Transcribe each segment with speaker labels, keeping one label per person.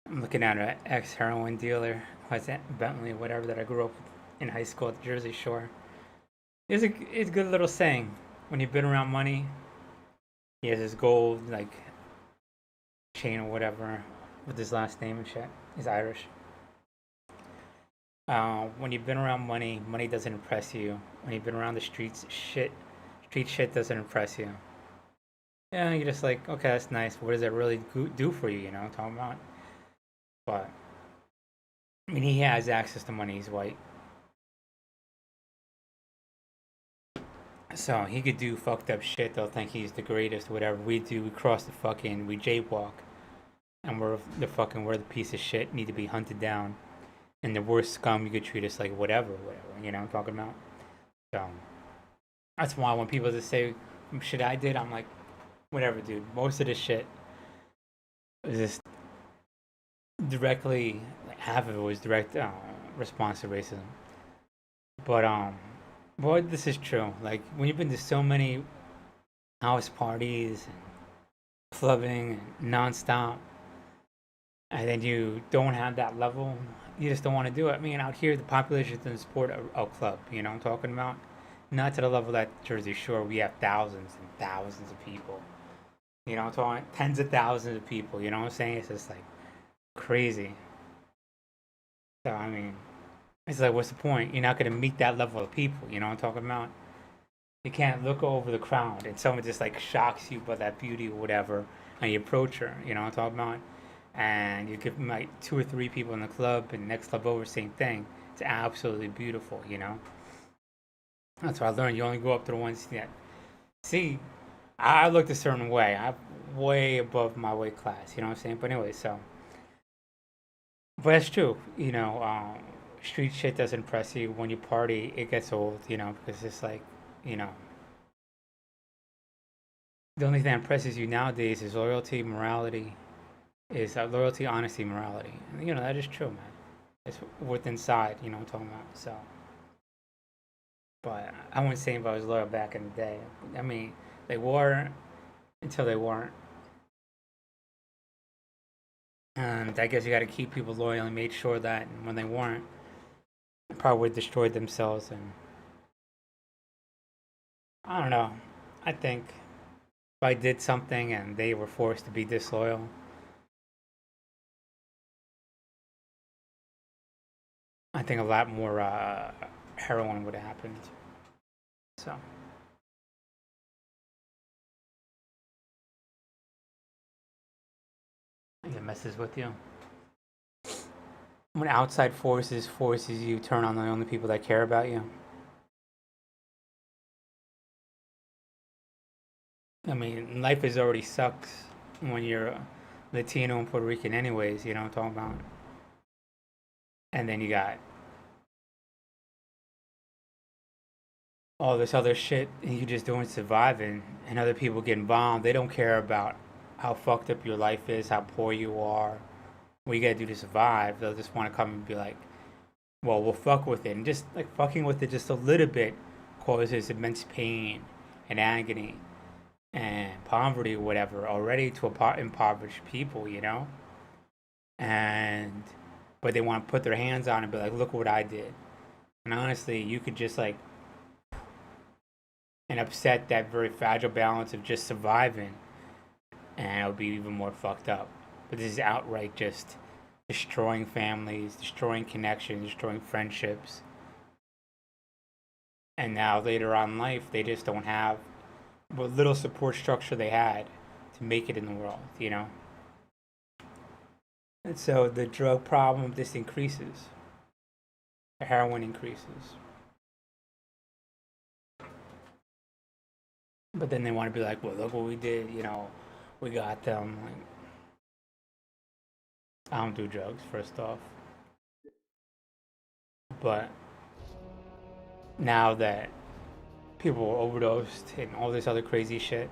Speaker 1: I'm looking at an ex-heroin dealer, was it Bentley, whatever, that I grew up with in high school at the Jersey Shore. It's a good little saying. When you've been around money, he has his gold like chain or whatever with his last name and shit. He's Irish. When you've been around money, money doesn't impress you. When you've been around the streets, street shit doesn't impress you. Yeah, you're just like, okay, that's nice. What does that really do for you? You know what I'm talking about? But I mean, he has access to money. He's white, so he could do fucked up shit. They'll think he's the greatest. Whatever we do, we cross the fucking, we jaywalk, and we're the piece of shit. Need to be hunted down. And the worst scum, you could treat us like whatever, whatever. You know what I'm talking about? So that's why when people just say shit I did, I'm like, whatever, dude. Most of this shit was just directly, like half of it was direct response to racism. But boy, this is true. Like when you've been to so many house parties and clubbing and nonstop, and then you don't have that level, you just don't want to do it. I mean, out here, the population doesn't support a club. You know what I'm talking about? Not to the level that Jersey Shore, we have thousands and thousands of people. You know what I'm talking? Tens of thousands of people. You know what I'm saying? It's just like crazy. So I mean, it's like, what's the point? You're not gonna meet that level of people. You know what I'm talking about? You can't look over the crowd and someone just like shocks you by that beauty or whatever, and you approach her. You know what I'm talking about? And you give them like two or three people in the club, and next club over, same thing. It's absolutely beautiful. You know. That's what I learned. You only go up to the ones that see. I looked a certain way. I'm way above my weight class. You know what I'm saying? But anyway, so but that's true. You know, street shit doesn't impress you. When you party, it gets old. You know, because it's like, you know, the only thing that impresses you nowadays is loyalty, morality, is loyalty, honesty, morality. And, you know, that is true, man. It's what's inside. You know what I'm talking about. So, but I wouldn't say if I was loyal back in the day. I mean, they were until they weren't. And I guess you got to keep people loyal and made sure that when they weren't, they probably would destroy themselves. And I don't know. I think if I did something and they were forced to be disloyal, I think a lot more heroin would have happened. So, I think it messes with you. When outside forces you to turn on the only people that care about you. I mean, life is already sucks when you're Latino and Puerto Rican, anyways. You know what I'm talking about? And then you got all this other shit you just doing surviving, and other people get involved. They don't care about how fucked up your life is, how poor you are, what you gotta do to survive. They'll just want to come and be like, well, we'll fuck with it. And just like fucking with it just a little bit causes immense pain and agony and poverty or whatever already to impoverished people, you know? And, but they want to put their hands on it and be like, look what I did. And honestly, you could just like, and upset that very fragile balance of just surviving, and it'll be even more fucked up. But this is outright just destroying families, destroying connections, destroying friendships. And now later on in life, they just don't have what little support structure they had to make it in the world, you know? And so the drug problem just increases, the heroin increases. But then they want to be like, well, look what we did, you know, we got them. Like, I don't do drugs, first off. But now that people were overdosed and all this other crazy shit,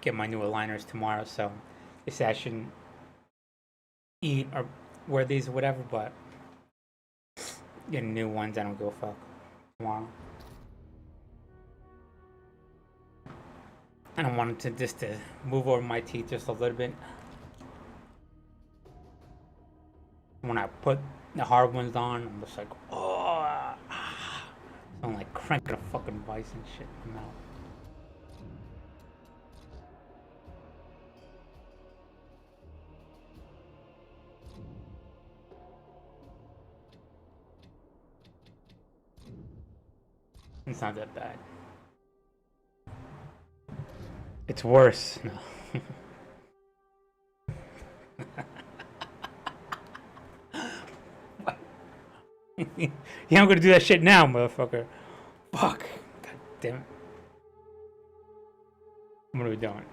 Speaker 1: get my new aligners tomorrow, so they say I shouldn't eat or wear these or whatever, but getting new ones, I don't give a fuck tomorrow. I don't want it to just to move over my teeth just a little bit. When I put the hard ones on, I'm just like, oh, I'm like cranking a fucking vice and shit in my mouth. It's not that bad. It's worse. No. Yeah, I'm gonna do that shit now, motherfucker. Fuck. God damn it. What are we doing?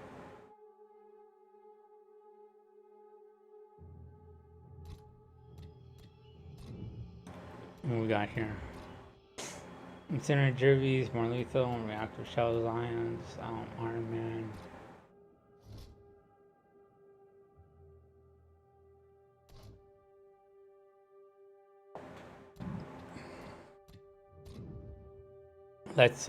Speaker 1: What we got here? Incinerator Jervies, more lethal, reactor shells, ions, Iron Man. Let's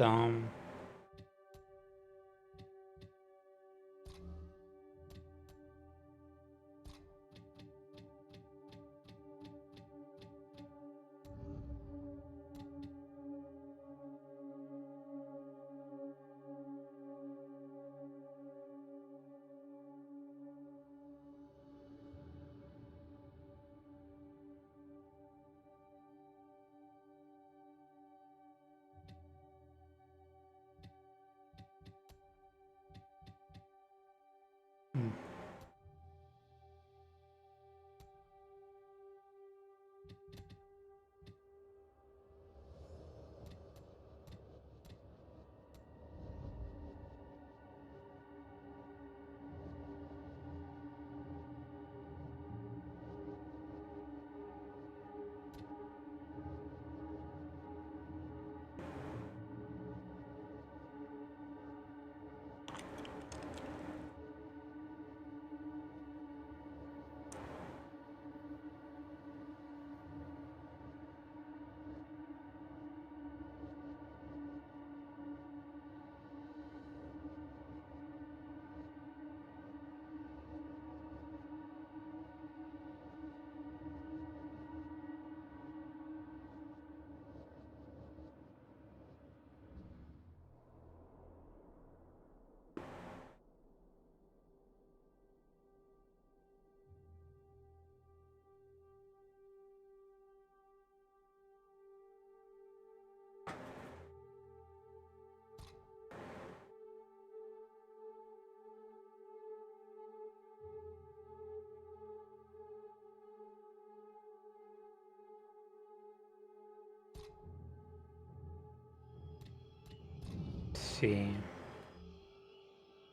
Speaker 1: see.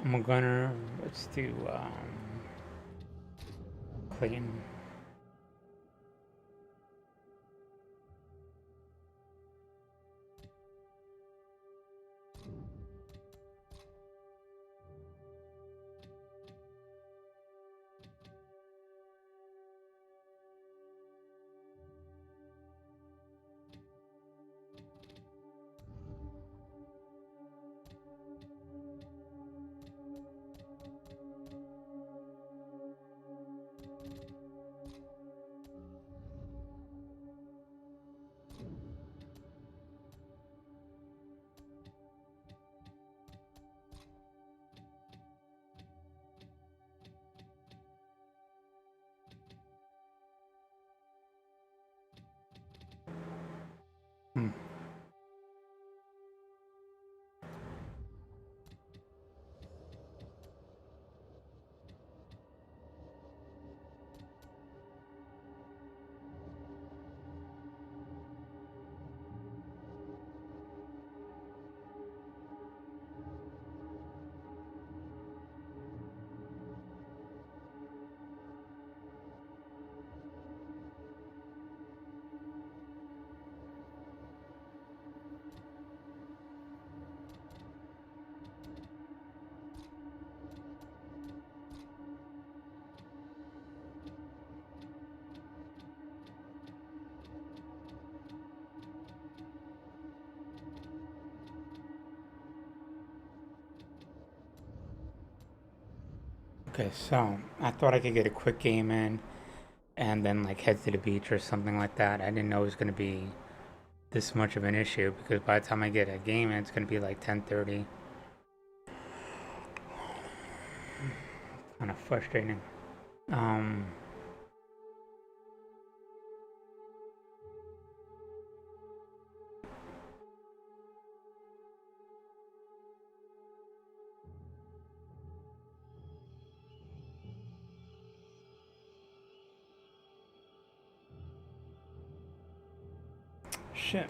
Speaker 1: I'm a gunner. Let's do Clayton. Okay, so I thought I could get a quick game in and then like head to the beach or something like that. I didn't know it was gonna be this much of an issue because by the time I get a game in, it's gonna be like 10:30. Kind of frustrating. Um, Shit.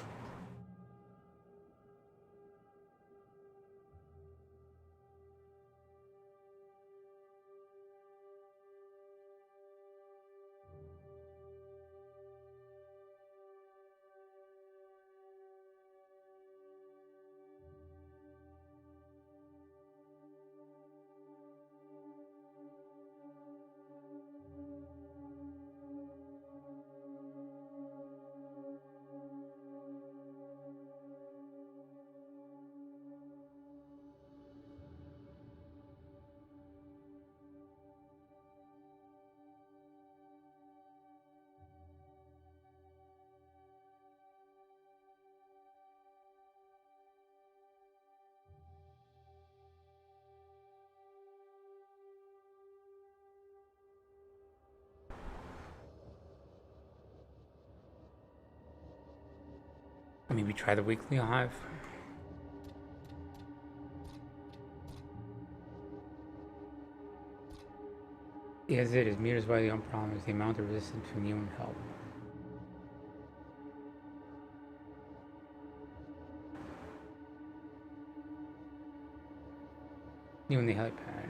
Speaker 1: Maybe try the weekly hive. Yes, it is. Meters by the unpromised. The amount of resistance from you and help. You and the helipad.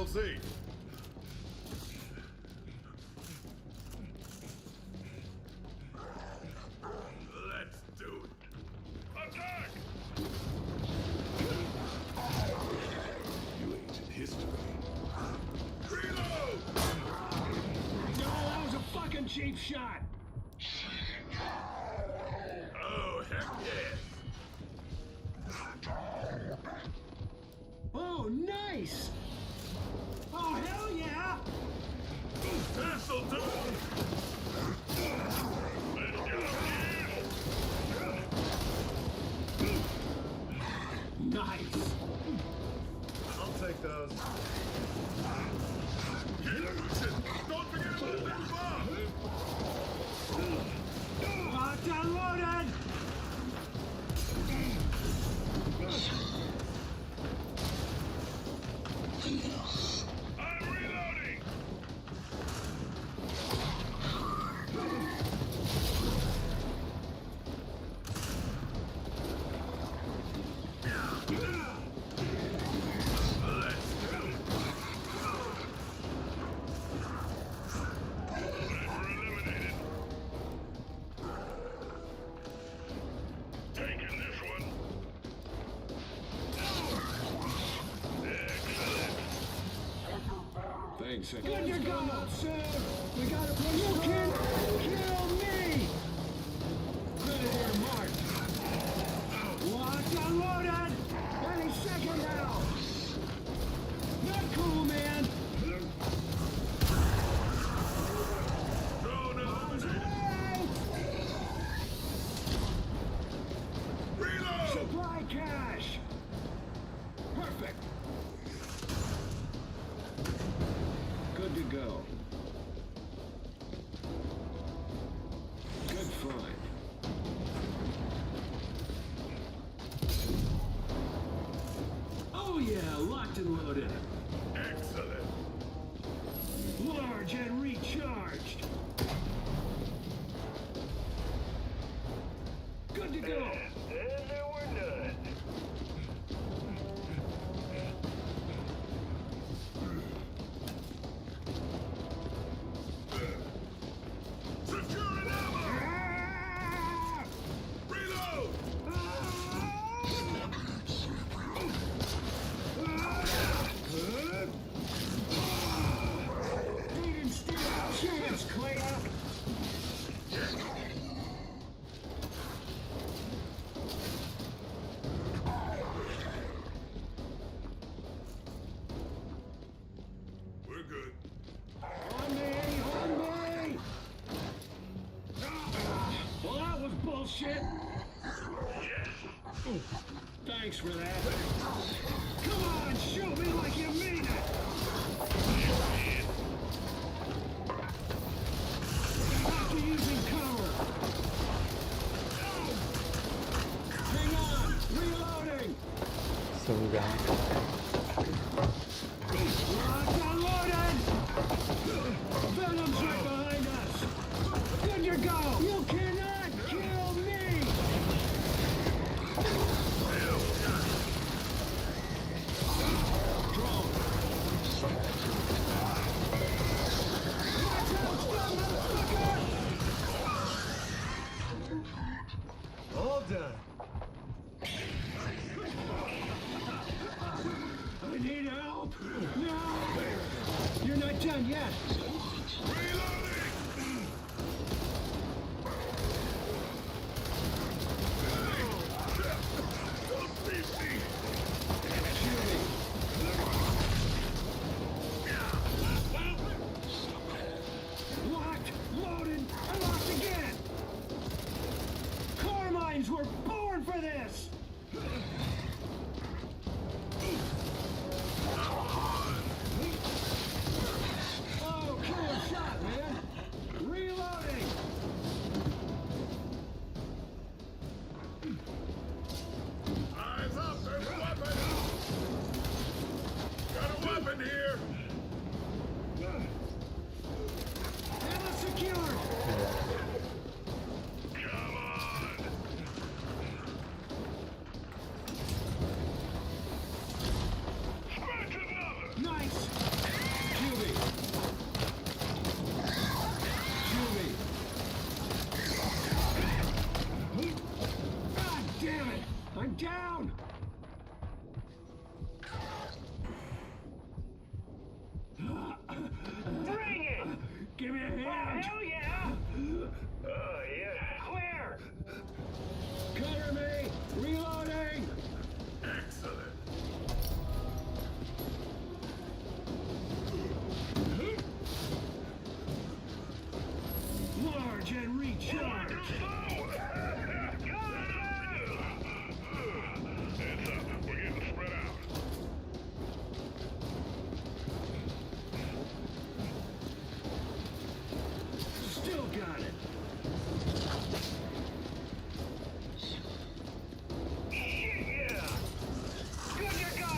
Speaker 2: TLC. Let's do it. Attack! You ancient history. Reload!
Speaker 3: No, that was a fucking cheap shot!
Speaker 2: Oh, heck yes!
Speaker 3: Oh, nice! Oh, hell yeah!
Speaker 2: This'll do! Let's get up here!
Speaker 3: Nice!
Speaker 2: I'll take those. Keep pushing! Don't forget about that bomb!
Speaker 3: Locked and loaded!
Speaker 2: I'm reloading! Taking this one. Excellent.
Speaker 3: Thanks, good to go, sir! We got a plan. You can kill me! Predator marked! Locked and loaded! Any second now! Not cool, man!
Speaker 2: Drone eliminated. Reload!
Speaker 3: Supply cache! Perfect! Good to go. Good find. Oh yeah, locked and loaded.
Speaker 2: Excellent.
Speaker 3: Large and recharged. Good to go.
Speaker 2: And we're done. Securing ammo!
Speaker 3: Ah!
Speaker 2: Reload!
Speaker 3: He didn't stand a chance, Clea.
Speaker 2: We're good.
Speaker 3: On me, on me! Well, that was bullshit.
Speaker 2: Yes!
Speaker 3: Thanks for that. Come on, shoot me like you mean it! After using cover! Hang on! Reloading!
Speaker 1: So we got
Speaker 3: Locked and loaded! Venom's right behind us! Good to go! You cannot kill me! Drone! Watch out, stun, motherfucker!
Speaker 2: All done.
Speaker 3: I need help! No! You're not done yet!
Speaker 2: Reloading! Don't beat me!
Speaker 3: Locked, loaded, and locked again! Core mines were born for this! Oh, killer shot, man! Reloading!
Speaker 2: Eyes up! There's a weapon! Got a weapon here!
Speaker 3: Ammo secured!
Speaker 2: Come on! Smash another!
Speaker 3: Nice! I'm down!
Speaker 4: Bring it!
Speaker 3: Give me a hand!
Speaker 4: Hell yeah! Yeah. Clear!
Speaker 3: Cover me! Reloading!
Speaker 2: Excellent.
Speaker 3: Large and recharge!
Speaker 2: Heads up. We're getting spread out.
Speaker 3: Still got it!
Speaker 4: Yeah! Good to go!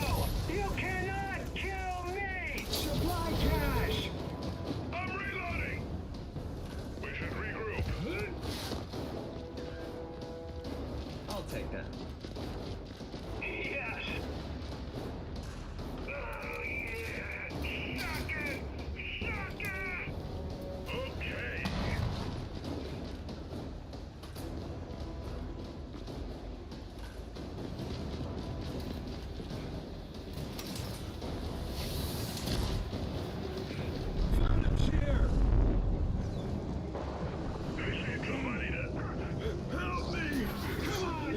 Speaker 4: You cannot kill me!
Speaker 3: Supply cache!
Speaker 2: I'm reloading. We should regroup.
Speaker 5: I'll take that.
Speaker 4: Yes! Yeah! Suck it! Suck it!
Speaker 2: Okay.
Speaker 3: Found him here!
Speaker 2: I need somebody to help me.
Speaker 3: Come on!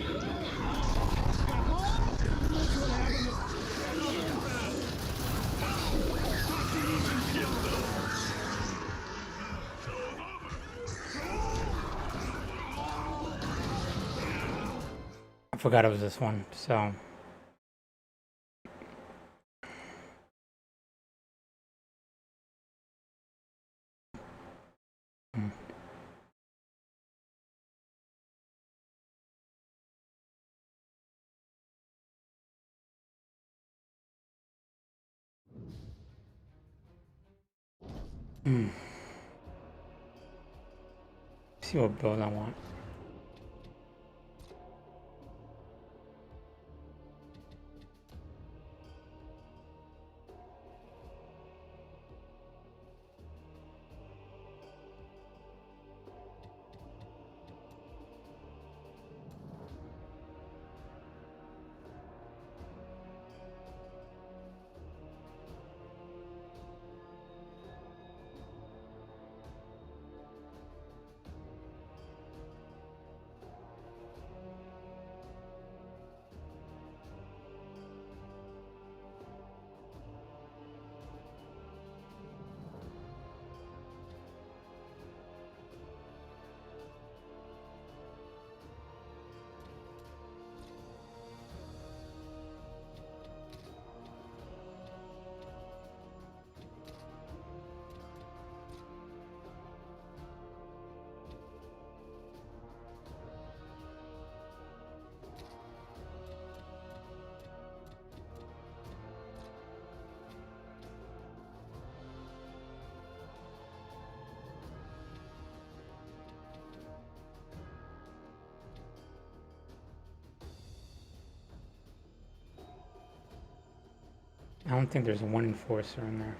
Speaker 3: Look what happened
Speaker 1: I forgot it was this one, so. See what build I want. I don't think there's one enforcer in there.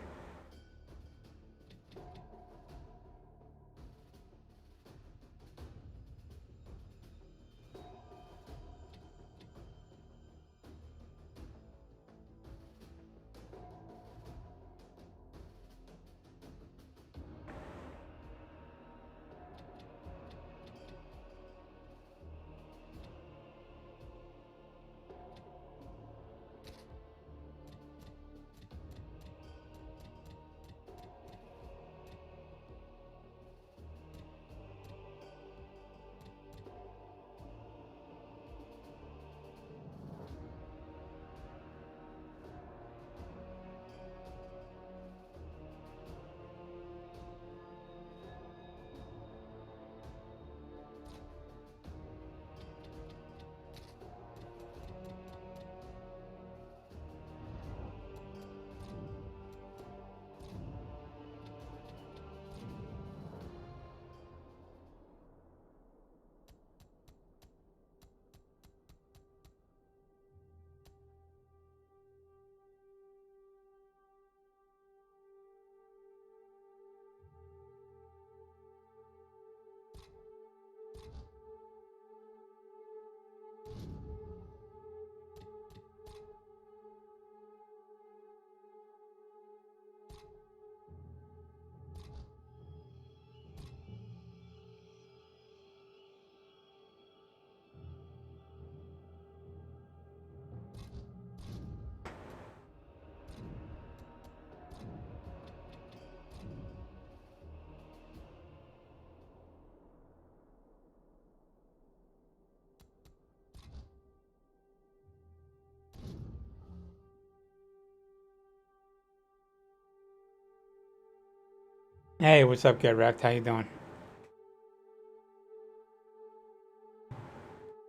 Speaker 1: Hey, what's up, Get Wrecked? How you doing?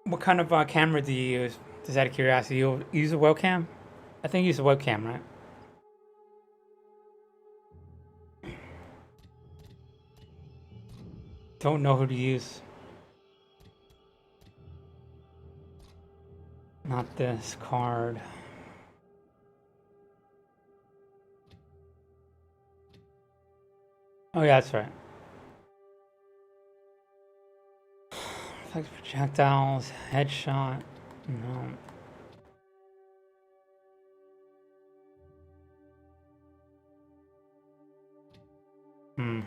Speaker 1: What kind of camera do you use? Just out of curiosity, you use a webcam? I think you use a webcam, right? Don't know who to use. Not this card. Oh yeah, that's right. Like projectiles, headshot. No. Hmm.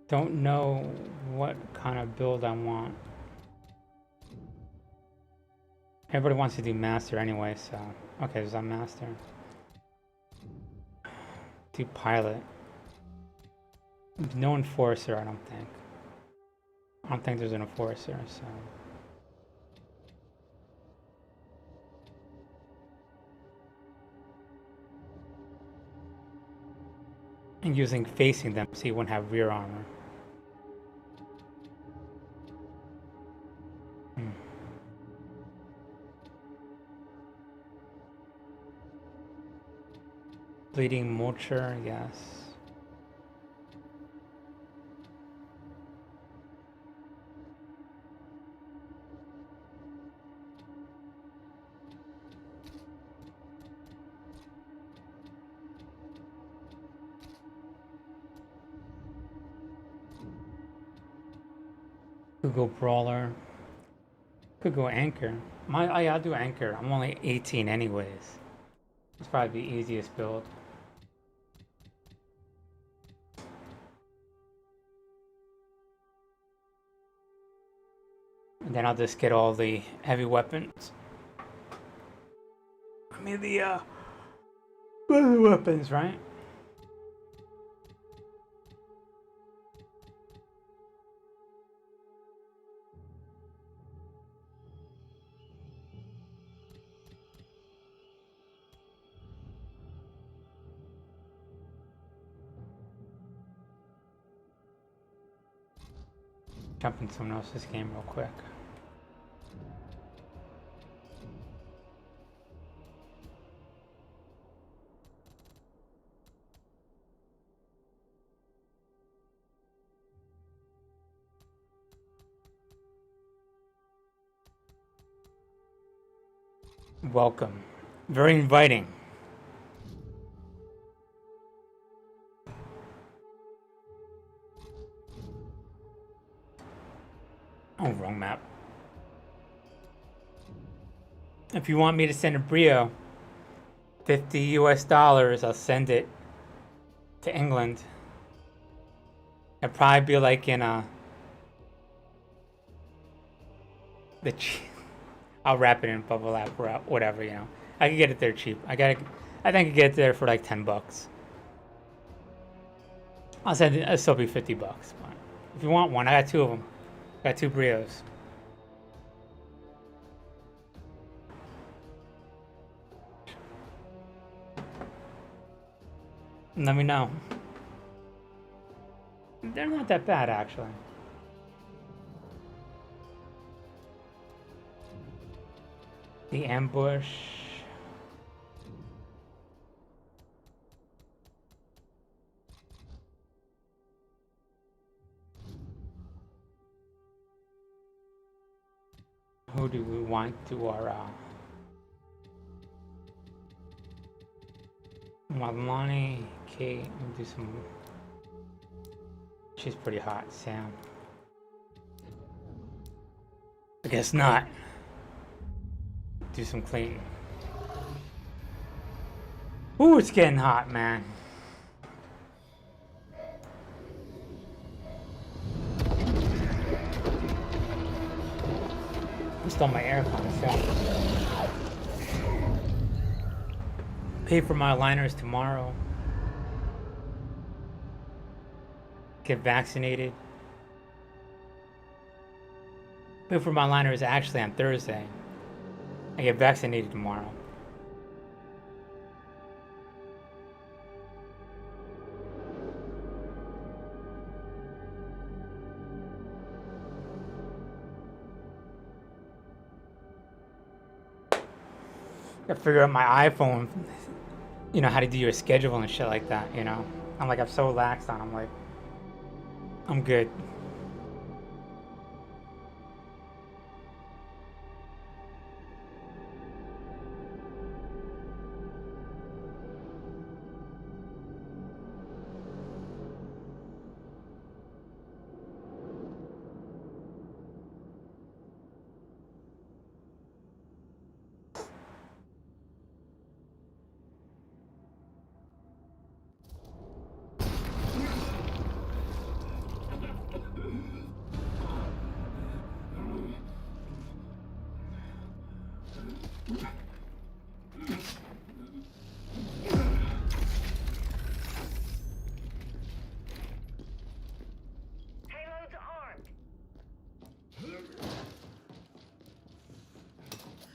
Speaker 1: Don't know what kind of build I want. Everybody wants to do master anyway, so okay, there's a master. Do pilot. There's no enforcer, I don't think. I don't think there's an enforcer, so. And using facing them so you wouldn't have rear armor. Hmm. Bleeding Mulcher, yes. Could go Brawler. Could go Anchor. I'll do Anchor. I'm only 18 anyways. It's probably the easiest build. And then I'll just get all the heavy weapons. I mean the weapons, right? Jump in someone else's game real quick. Welcome. Very inviting. Oh, wrong map. If you want me to send a Brio, $50 US, I'll send it to England. It'd probably be like in the I'll wrap it in bubble wrap, whatever, you know. I can get it there cheap. I think I can get it there for like $10. I'll send it. It'll still be $50. But if you want one, I got two of them. I got two Brios. Let me know. They're not that bad, actually. The ambush. Who do we want to our Malani, Kate, we'll do some. She's pretty hot, Sam. I guess not. Do some cleaning. Ooh, it's getting hot, man. Install my aircon, so. Pay for my liners tomorrow. get vaccinated. But for my liner is actually on Thursday. I get vaccinated tomorrow. I figure out my iPhone, you know, how to do your schedule and shit like that, you know. I'm so laxed on. I'm like, I'm good.
Speaker 4: Payloads armed.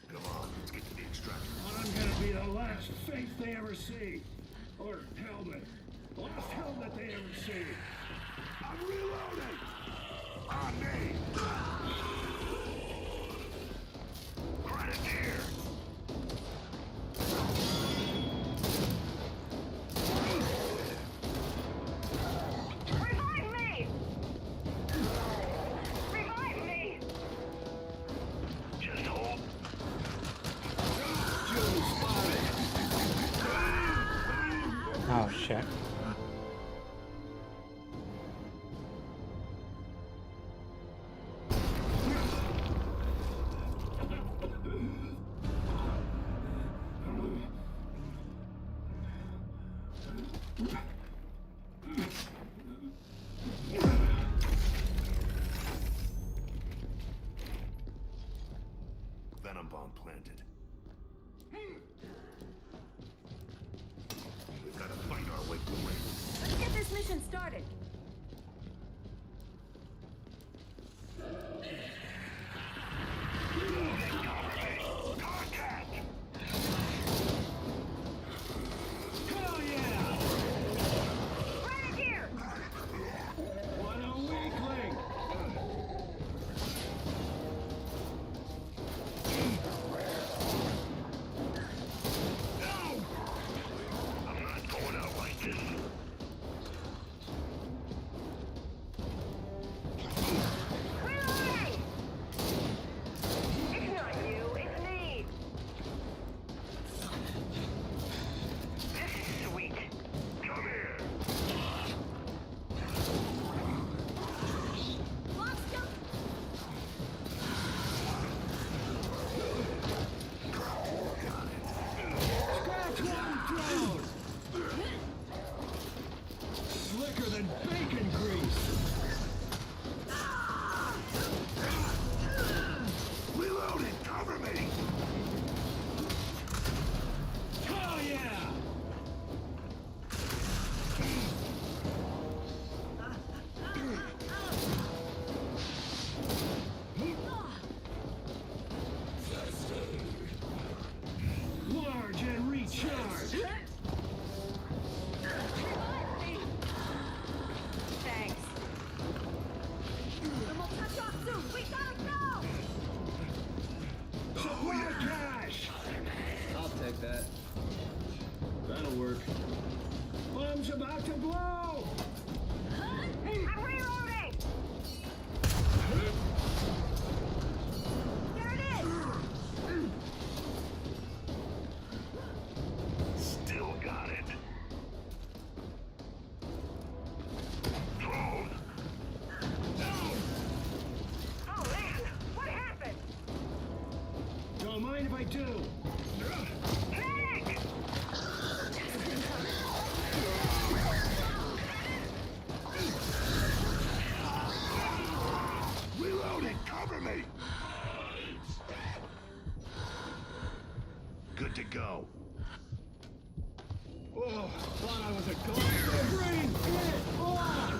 Speaker 2: Come on, let's get to the extraction.
Speaker 3: I'm gonna be the last face they ever see. Or helmet. Last helmet they ever see.
Speaker 2: I'm reloading! On me! Grenadier!
Speaker 4: Revive me! Revive me!
Speaker 2: Just hold.
Speaker 1: Oh shit.
Speaker 2: Venom bomb planted. We've got to find our way to ring.
Speaker 6: Let's get this mission started.
Speaker 2: Contact!
Speaker 3: Hell yeah!
Speaker 4: Grenadier!
Speaker 3: What a weakling!
Speaker 2: I'm not going out like this.
Speaker 4: Reloading! It's not you, it's me! This is sweet.
Speaker 2: Come here!
Speaker 6: Lock, jump.
Speaker 3: Scratch one throat! Slicker than bacon grease!
Speaker 2: Reloading! Cover me!
Speaker 3: Hell yeah! Large and recharge!
Speaker 6: Thanks. And we'll touch off soon. We gotta go!
Speaker 3: Supply cash!
Speaker 5: I'll take that.
Speaker 3: That'll work. Bomb's about to blow!
Speaker 4: I'm reloading!
Speaker 6: There it is!
Speaker 2: Still got it. Drone!
Speaker 4: Oh man, what happened?
Speaker 3: Don't mind if I do.
Speaker 4: Medic!
Speaker 2: Reloading! Cover me! Good to go.
Speaker 3: Oh, thought I was a ghost. Bring it on!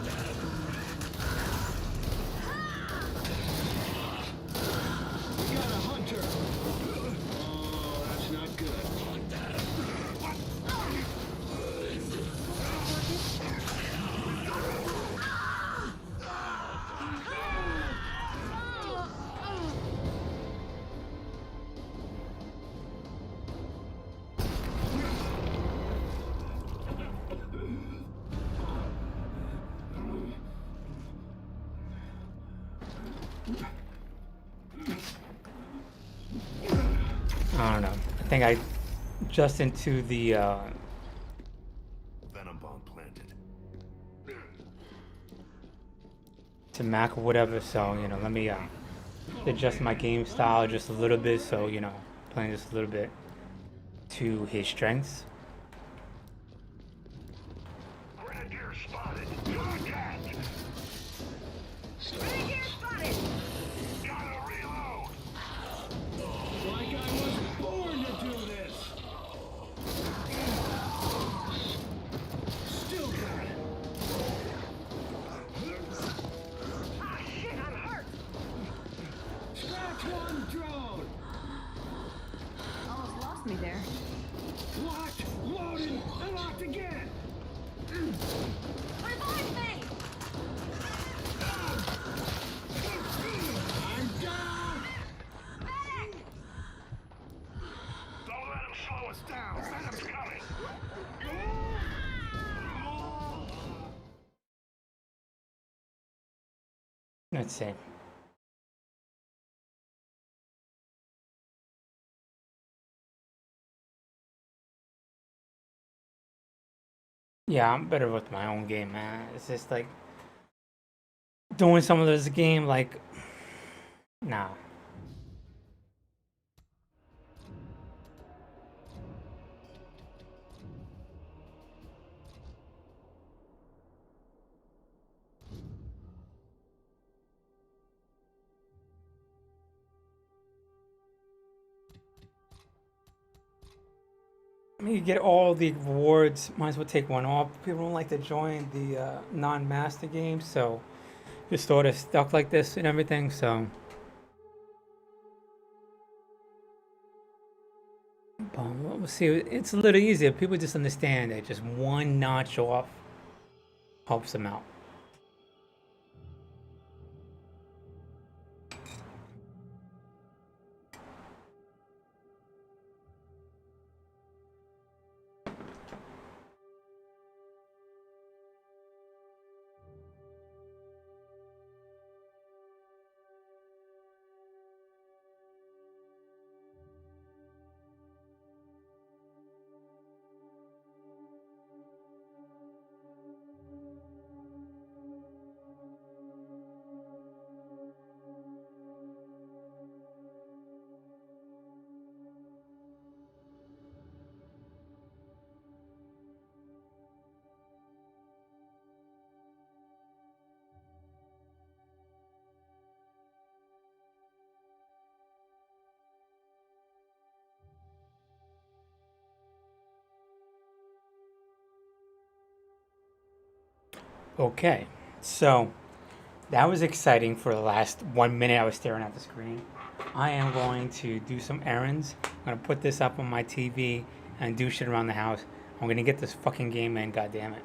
Speaker 1: I don't know. I think I just into the
Speaker 2: Venom bomb planted.
Speaker 1: to Mac or whatever. So you know, let me adjust my game style just a little bit. So you know, playing just a little bit to his strengths.
Speaker 2: Grenadier spotted. Contact.
Speaker 4: Grenadier spotted!
Speaker 2: Gotta reload.
Speaker 3: Like I was born to do this. Still got it.
Speaker 4: Ah, shit, I'm hurt!
Speaker 3: Scratch one drone.
Speaker 6: Almost lost me there.
Speaker 3: Locked, loaded, and locked again.
Speaker 6: Revive me!
Speaker 3: I'm down.
Speaker 6: Medic!
Speaker 2: Don't let him slow us down. Venom's coming.
Speaker 1: Let's see. Yeah, I'm better with my own game, man. It's just like doing some of this game, like, nah. I mean, you get all the rewards. Might as well take one off. People don't like to join the non-master games, so just sort of stuck like this and everything. So, but we'll see. It's a little easier. People just understand that just one notch off helps them out. Okay, so that was exciting for the last 1 minute I was staring at the screen. I am going to do some errands. I'm gonna put this up on my TV and do shit around the house. I'm gonna get this fucking game in, goddammit.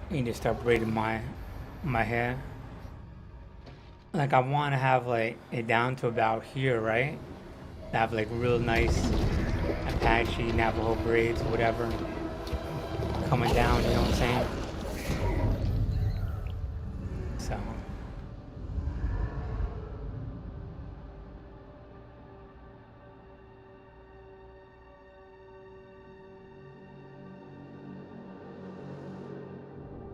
Speaker 1: I need to start braiding my hair. Like I want to have like it down to about here, right? To have like real nice Apache Navajo braids, whatever, coming down. You know what I'm saying? So.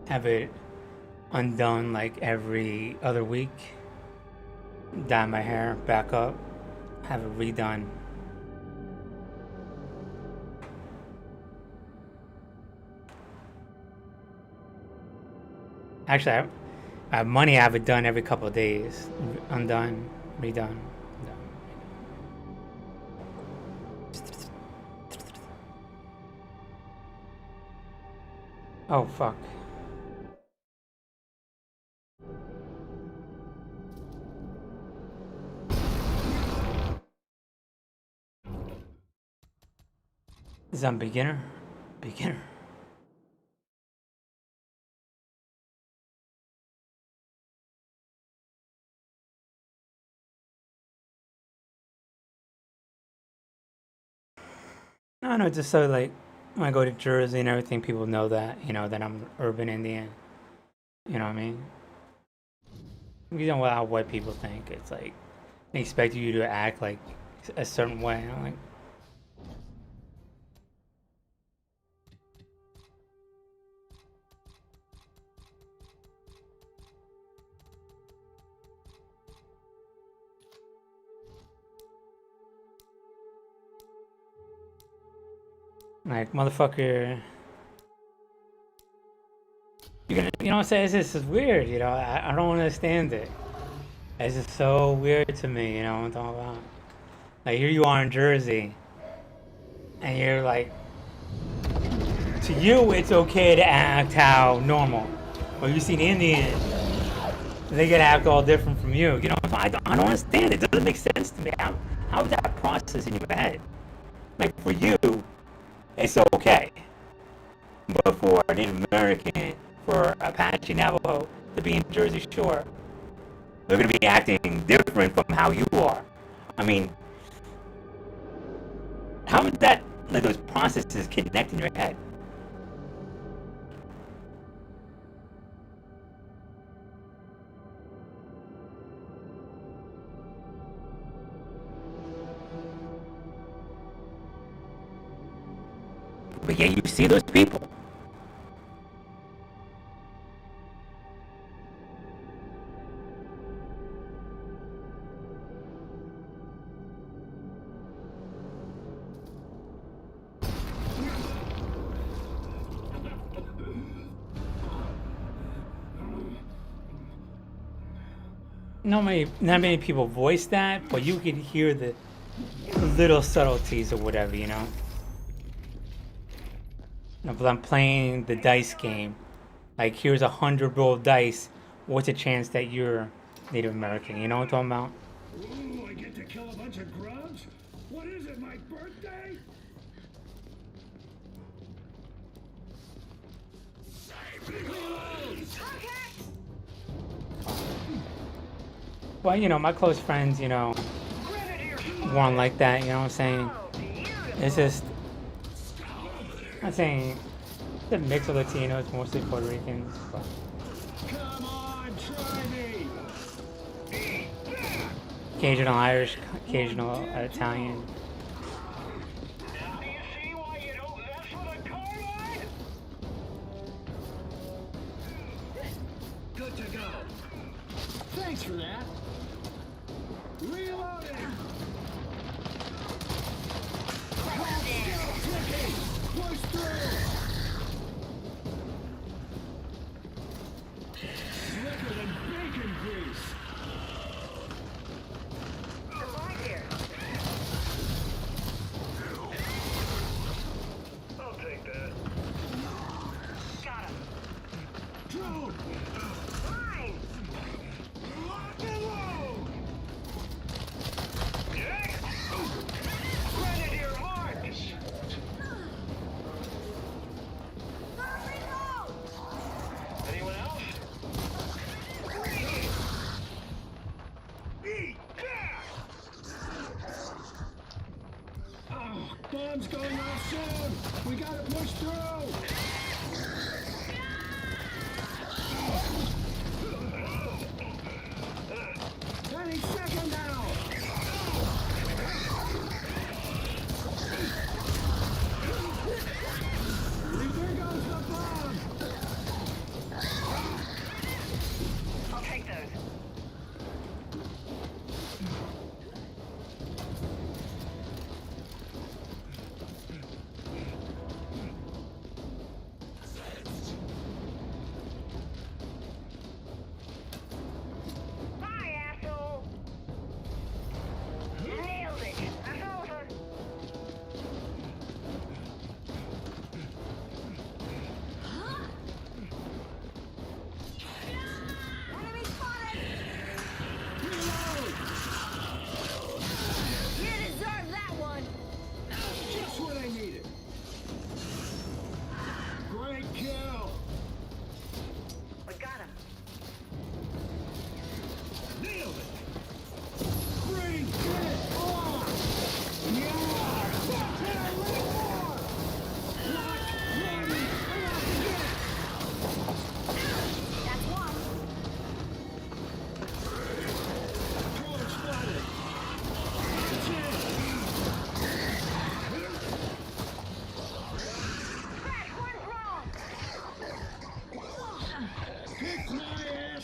Speaker 1: Have it undone like every other week. Dye my hair back up. Have it redone. Actually, I have money. I have it done every couple of days. Undone, redone. Oh fuck. Is that beginner? Beginner. No, just so like when I go to Jersey and everything, people know that, you know, that I'm urban Indian. You know what I mean? You know what how white people think. It's like they expect you to act like a certain way. I'm like motherfucker. You're gonna, you know what I'm saying? This is weird. You know, I don't understand it. It's just so weird to me. You know what I'm talking about? Like here you are in Jersey, and you're like, to you it's okay to act how normal. But you see the Indian, they gotta act all different from you. You know, I don't understand. It doesn't make sense to me. How is that process in your head? Like for you, it's okay. But for Native American, for Apache Navajo to be in Jersey Shore, they're gonna be acting different from how you are. I mean, how is that, like those processes connect in your head? But yet you see those people. Not many people voice that, but you can hear the little subtleties or whatever, you know. If I'm playing the dice game, like here's 100 rolled dice, what's the chance that you're Native American? You know what I'm talking about?
Speaker 3: Ooh, I get to kill a bunch of grubs? What is it, my birthday?
Speaker 1: Well, you know, my close friends, you know, weren't like that, you know what I'm saying? It's just, I'm saying, it's a mix of Latinos, mostly Puerto Ricans, but.
Speaker 3: Come on, try me!
Speaker 1: Occasional Irish, occasional Italian.
Speaker 2: Now do you see why you don't mess with a carbine?
Speaker 3: Good to go. Thanks for that. Reloading! Push through! Slicker than bacon grease!
Speaker 4: Right here.
Speaker 2: I'll take that.
Speaker 4: Got him.
Speaker 3: Drone!
Speaker 4: Mine.
Speaker 3: Lock and load!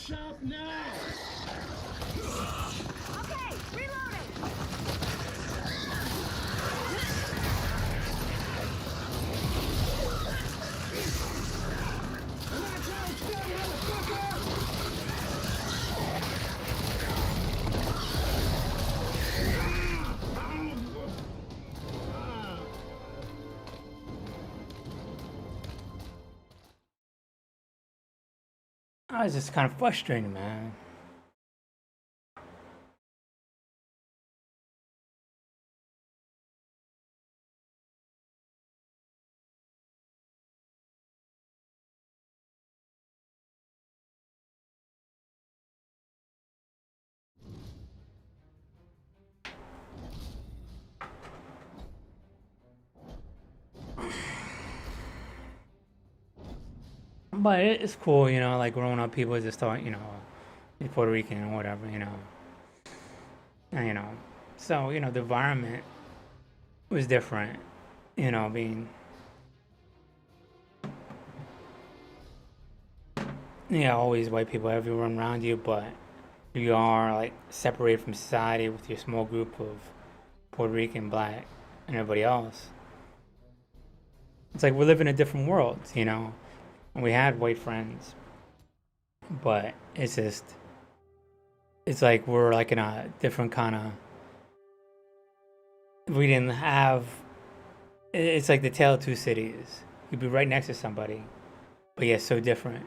Speaker 3: Finish up now!
Speaker 6: Okay, reloading.
Speaker 3: That's how it's done, motherfucker!
Speaker 1: I was just kind of frustrated, man. But it's cool, you know, like growing up, people just thought, you know, he's Puerto Rican or whatever, you know. And, you know, so, you know, the environment was different, you know, being, yeah, always white people, everyone around you, but you are, like, separated from society with your small group of Puerto Rican, black, and everybody else. It's like we're living in different worlds, you know. And we had white friends, but it's just, it's like we're like in a different kind of, we didn't have, it's like the tale of two cities. You'd be right next to somebody, but yet so different.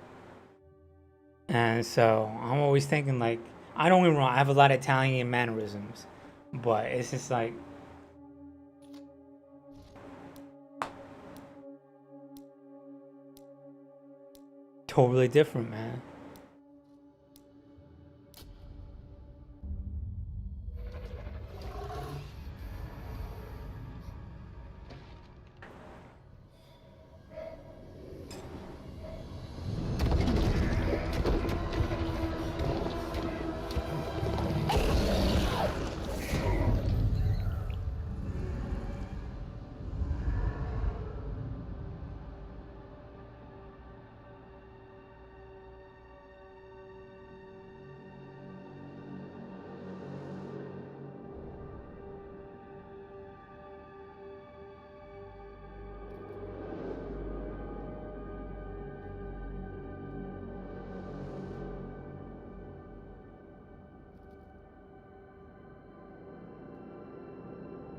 Speaker 1: And so I'm always thinking, like, I don't get me wrong, I have a lot of Italian mannerisms, but it's just like, totally different, man.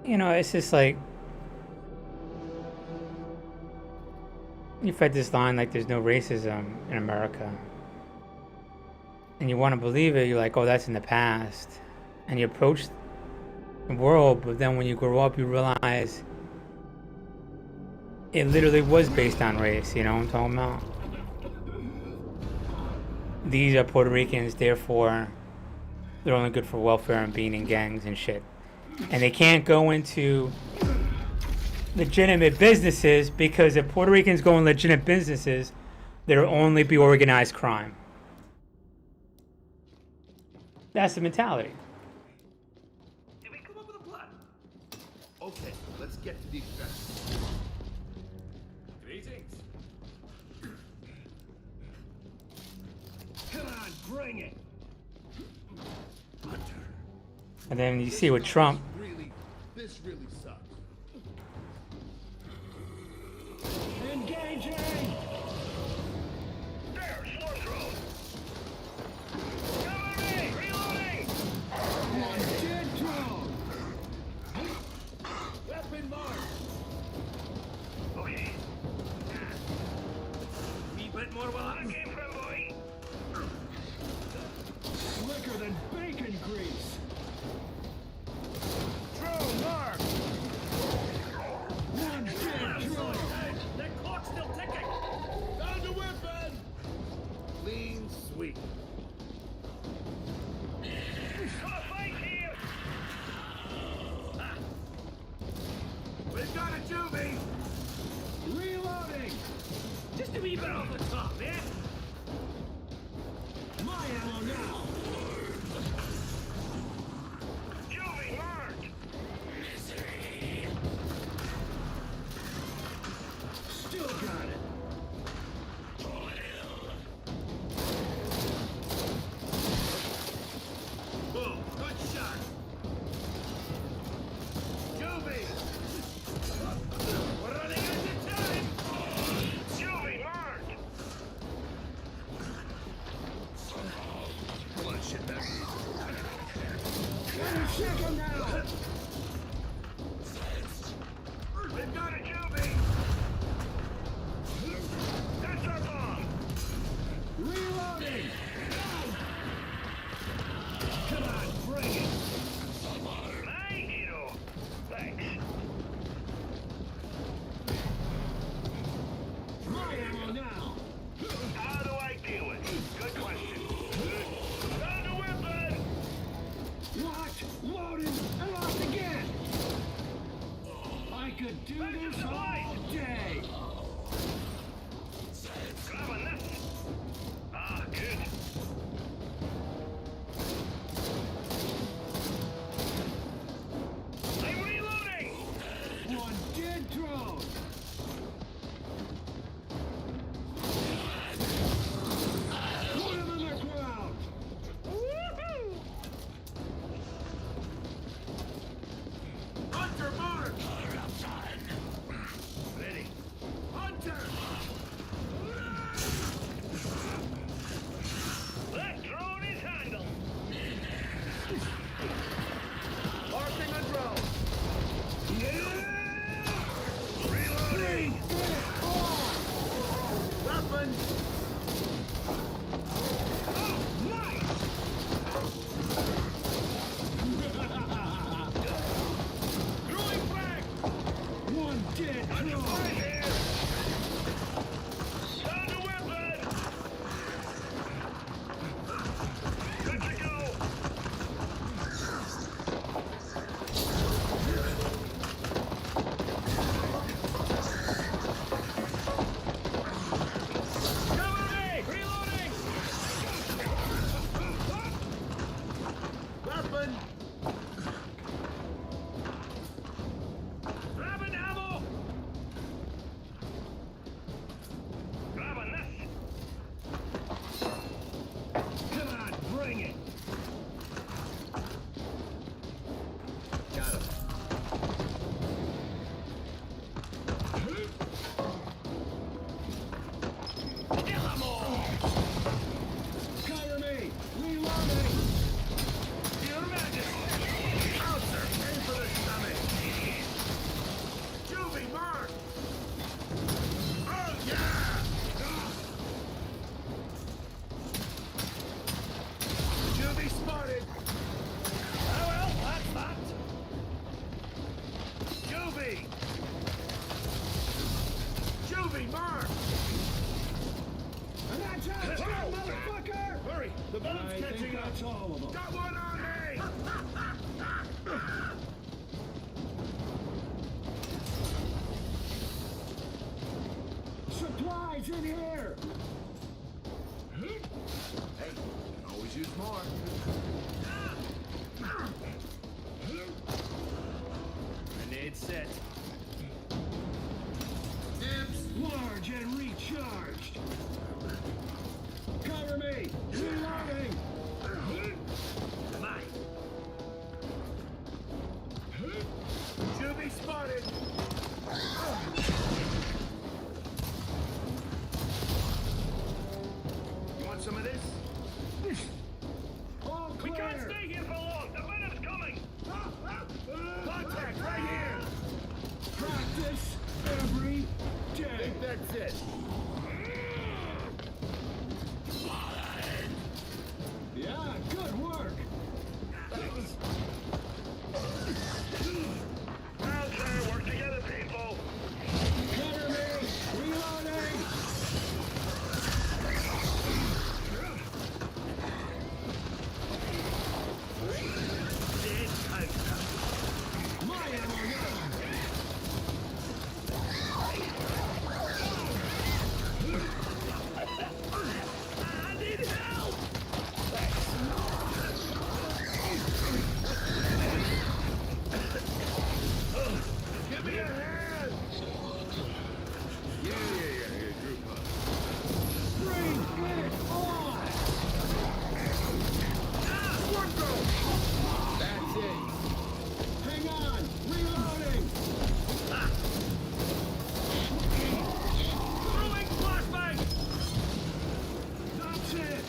Speaker 1: You know, it's just like, you fed this line like there's no racism in America. And you want to believe it, you're like, oh, that's in the past. And you approach the world, but then when you grow up, you realize it literally was based on race, you know what I'm talking about? These are Puerto Ricans, therefore, they're only good for welfare and being in gangs and shit. And they can't go into legitimate businesses because if Puerto Ricans go in legitimate businesses, there'll only be organized crime. That's the mentality.
Speaker 5: Did we come up with a plan? Okay, let's get to the extraction. Greetings.
Speaker 3: Come on, bring it!
Speaker 1: And then you see with Trump,
Speaker 5: This really sucks.
Speaker 3: Engaging!
Speaker 2: There, swarm drone. Cover me! Reloading!
Speaker 3: One dead drone!
Speaker 5: Weapon mark.
Speaker 2: Okay.
Speaker 5: Wee bit more while
Speaker 2: I came from boy.
Speaker 3: Slicker than bacon grease! Drone mark! One dead drone!
Speaker 5: That clock's still ticking. Found a weapon. Clean sweep.
Speaker 2: Got a fight here!
Speaker 5: We've got a juvie.
Speaker 3: Reloading!
Speaker 5: Just a wee bit off the top, eh?
Speaker 3: My ammo now!
Speaker 2: Juvie marked!
Speaker 3: Still got it!
Speaker 5: Moving.
Speaker 3: Throwing flag! One dead drone!
Speaker 2: Found a weapon! Good to go!
Speaker 3: Cover me! Reloading!
Speaker 5: Weapon.
Speaker 3: Grabbing ammo!
Speaker 2: Grabbing this!
Speaker 3: Come on, bring it!
Speaker 5: Got him.
Speaker 3: Kill 'em all! Cover me! Reloading!
Speaker 2: Your Majesty!
Speaker 5: Pouncer, aim for the stomach. Juvie, mark. Oh yeah! Juvie spotted.
Speaker 3: Oh well, that's that!
Speaker 5: Juvie. Juvie, mark.
Speaker 3: And that's how it's done, motherfucker!
Speaker 5: Hurry, the boat's
Speaker 3: I
Speaker 5: catching
Speaker 3: think
Speaker 5: up.
Speaker 3: that's all of them.
Speaker 5: Got one on me.
Speaker 3: Supplies in here!
Speaker 5: Hey, can always use more.
Speaker 3: Grenade set.
Speaker 5: Dibs.
Speaker 3: Large and recharged! Cover me! Reloading!
Speaker 5: Mine. Juvie spotted. You want some of this?
Speaker 3: All
Speaker 2: We can't
Speaker 3: clear!
Speaker 2: stay here for long! The venom's coming!
Speaker 5: Contact right here.
Speaker 3: Practice every
Speaker 5: I
Speaker 3: day!
Speaker 5: think that's it.
Speaker 3: Yeah, good work!
Speaker 5: Thanks.
Speaker 2: I'll try to work together, people!
Speaker 3: Cover me! Reloading! My ammo now!
Speaker 2: I need help!
Speaker 5: Give me a hand. Yeah. Group up.
Speaker 3: Bring it on!
Speaker 5: One go. That's it.
Speaker 3: Hang on! Reloading!
Speaker 2: Throwing flashbang!
Speaker 3: That's it!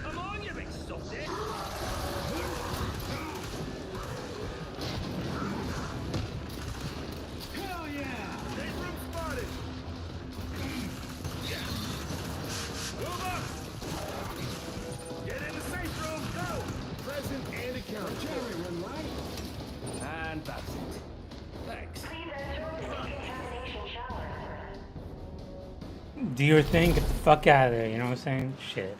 Speaker 2: Come on, you big softy!
Speaker 3: Hell yeah!
Speaker 5: Safe room spotted.
Speaker 2: Move up!
Speaker 5: Get in the safe room. Go. Present and account.
Speaker 3: Jerry, run right?
Speaker 5: And that's it. Thanks.
Speaker 6: Please enter the decontamination shower.
Speaker 1: Do your thing, get the fuck out of there, you know what I'm saying? Shit.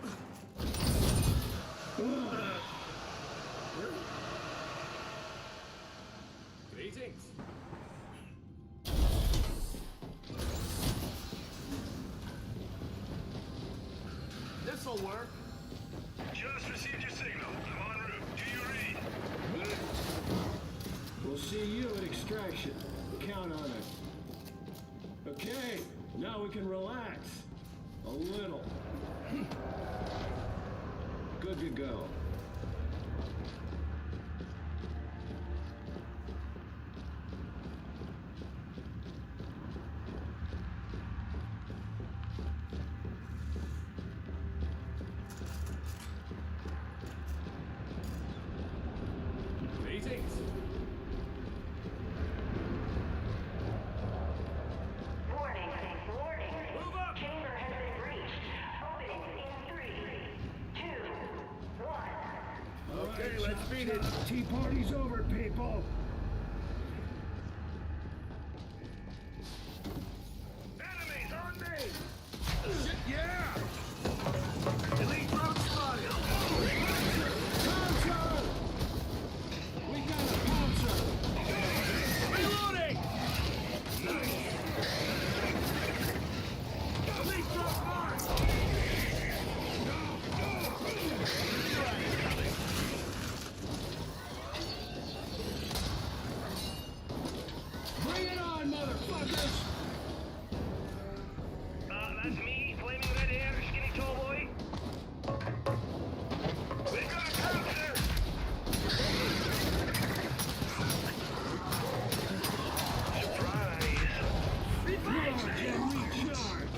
Speaker 5: Greetings. This'll work.
Speaker 2: Just received your signal. I'm en route. Do you read?
Speaker 3: We'll see you at extraction. Count on it. Okay, now we can relax. A little. Good to go.
Speaker 5: Greetings. Okay, let's beat it.
Speaker 3: Tea party's over, people.
Speaker 2: Enemies on me!
Speaker 5: Shit, yeah! Elite drone spotted!
Speaker 3: Pouncer! We got a pouncer!
Speaker 5: Reloading! Elite drone marked!
Speaker 3: Bring it on, motherfuckers!
Speaker 2: That's me, flaming red hair, skinny tall boy. We've got a pouncer! Surprise!
Speaker 3: Recharge and recharge!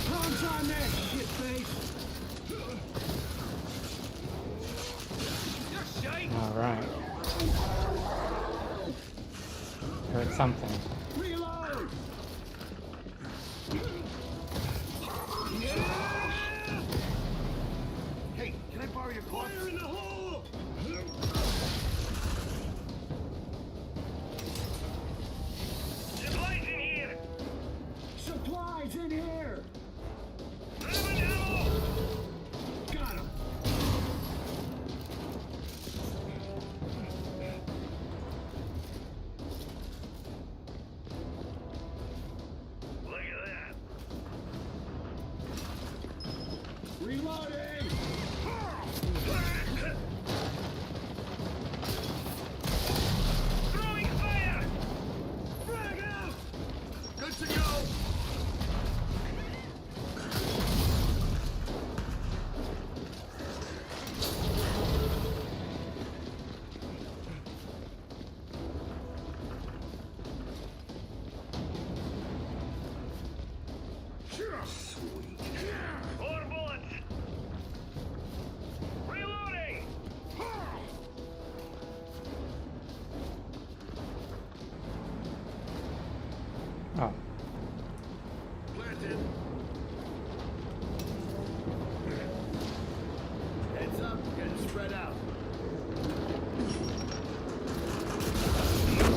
Speaker 3: Pounce on that, shitface!
Speaker 5: You're shite!
Speaker 1: All right. Heard something.
Speaker 3: Reload!
Speaker 5: Hey, can I borrow your car?
Speaker 3: Fire in the hole!
Speaker 2: Supplies in here!
Speaker 3: Supplies in here!
Speaker 2: Grabbing ammo!
Speaker 3: Got him!
Speaker 2: Look at that!
Speaker 3: Reloading!
Speaker 2: Throwing fire!
Speaker 3: Frag out!
Speaker 5: Good to go! Sweet.
Speaker 2: More bullets! Reloading!
Speaker 1: Oh,
Speaker 5: Planted. Heads up, getting spread out.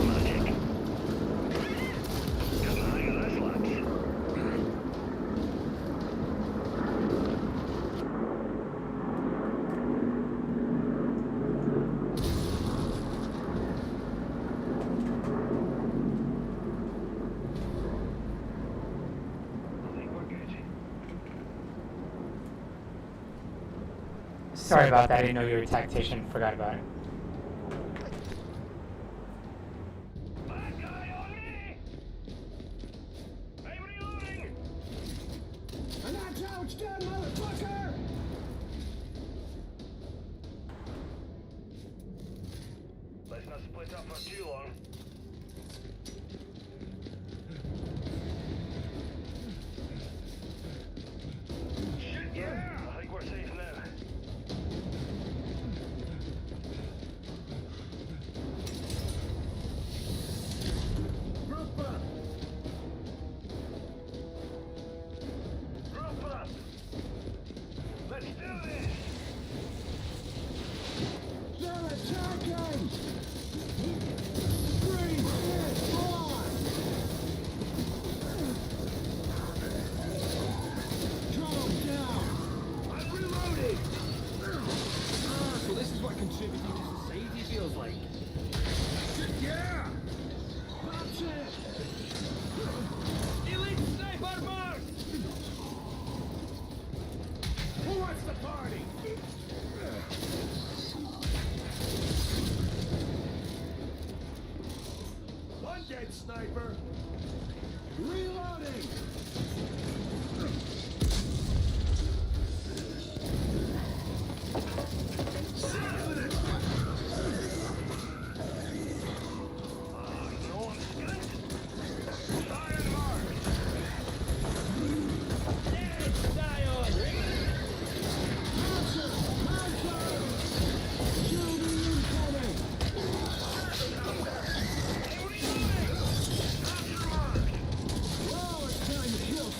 Speaker 2: Magic. Come on, that's lots. I think we're good.
Speaker 1: sorry about that. I didn't know you were a tactician. Forgot about it.
Speaker 2: Bad guy on me! I'm reloading!
Speaker 3: And that's how it's done, motherfucker!
Speaker 2: Let's not split up for too long. Shit, yeah! I think we're safe now.
Speaker 5: Group up.
Speaker 2: Group up! Let's do this!
Speaker 3: They're attacking! Bring it on! Drone down!
Speaker 5: I'm reloading! So this is what contributing to society feels like. Shit, yeah!
Speaker 3: That's it!
Speaker 5: Elite sniper marked! Who wants the party? One dead sniper.
Speaker 3: Reloading!
Speaker 2: No one's good. Fire mark!
Speaker 3: Pouncer! Pouncer! Shooting incoming!
Speaker 2: I'm reloading! After mark!
Speaker 3: Well, it's time to kill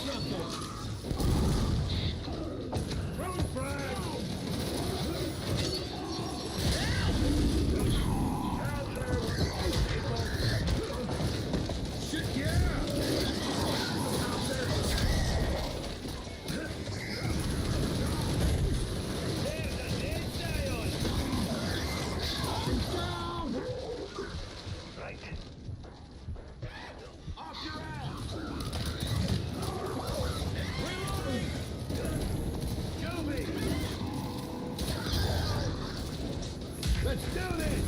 Speaker 3: Let's do this!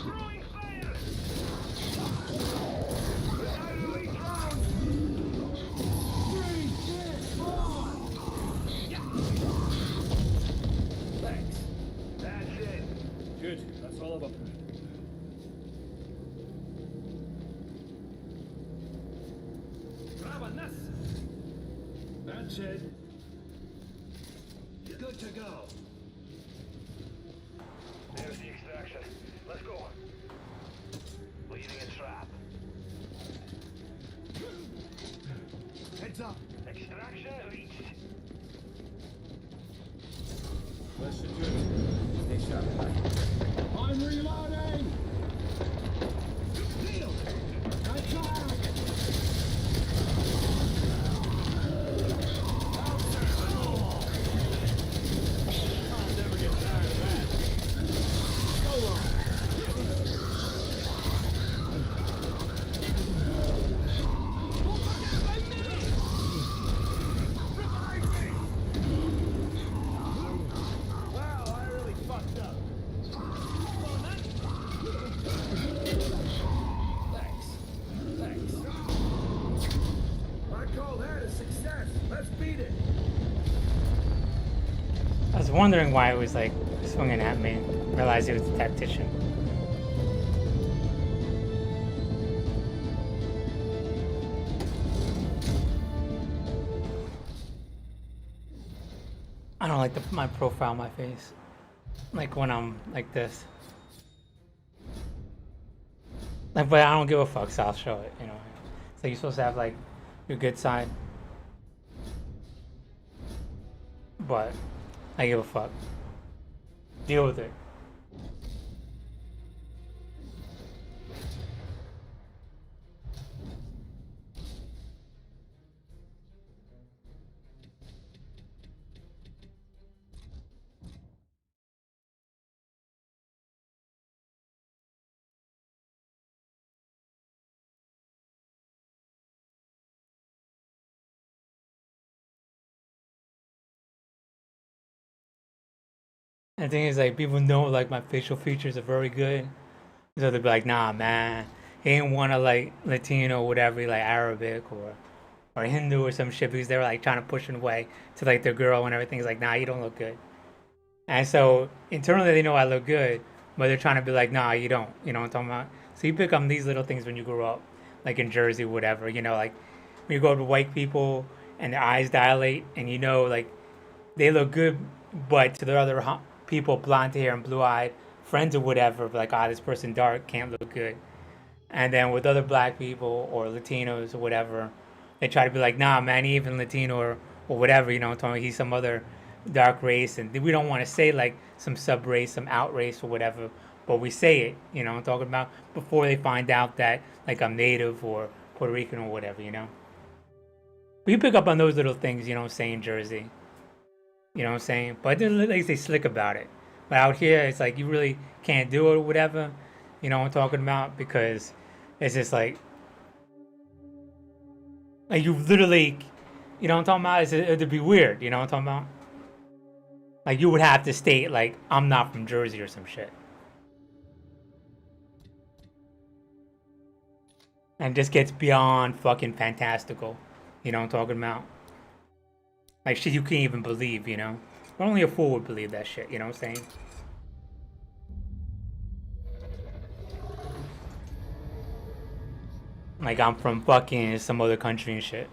Speaker 2: Throwing fire! Enemy drone!
Speaker 3: 3, 6, 4!
Speaker 5: Thanks.
Speaker 2: That's it.
Speaker 5: Good. That's all of them.
Speaker 3: That's it. Good to go.
Speaker 2: There's the extraction. Let's go. Leaving a trap.
Speaker 3: Heads up.
Speaker 2: Extraction reached.
Speaker 5: That should do it. Stay sharp.
Speaker 3: I'm reloading! Deal! Attack!
Speaker 5: I'll never get tired of that.
Speaker 3: Go on!
Speaker 5: Wow, I really fucked up. Thanks. Thanks.
Speaker 3: I call that a success. Let's beat it.
Speaker 1: I was wondering why it was like swinging at me. Realized it was a tactician. I don't like my profile on my face. Like when I'm like this. Like, but I don't give a fuck, so I'll show it, you know. So you're supposed to have like your good side. But I give a fuck. Deal with it. And the thing is, like, people know like my facial features are very good, so they'll be like, "Nah, man, he ain't want to like Latino, whatever, like Arabic or Hindu or some shit," because they were like trying to push it away to like their girl and everything. It's like, "Nah, you don't look good." And so internally they know I look good, but they're trying to be like, "Nah, you don't." You know what I'm talking about? So you pick up these little things when you grow up, like in Jersey, whatever. You know, like when you go to white people and their eyes dilate, and you know, like they look good, but to the other people, blonde hair and blue eyed friends or whatever, like, ah, this person dark can't look good. And then with other black people or Latinos or whatever, they try to be like, nah, man, he even Latino or whatever, you know, telling he's some other dark race. And we don't want to say like some sub race, some out race or whatever, but we say it, you know, I'm talking about before they find out that like I'm native or Puerto Rican or whatever, you know. But you pick up on those little things, you know what I'm saying, Jersey. You know what I'm saying? But at least they slick about it. But out here, it's like you really can't do it or whatever. You know what I'm talking about? Because it's just like you literally, you know what I'm talking about? It'd be weird. You know what I'm talking about? Like you would have to state like I'm not from Jersey or some shit. And just gets beyond fucking fantastical. You know what I'm talking about? Like shit you can't even believe, you know? But only a fool would believe that shit, you know what I'm saying? Like I'm from fucking some other country and shit.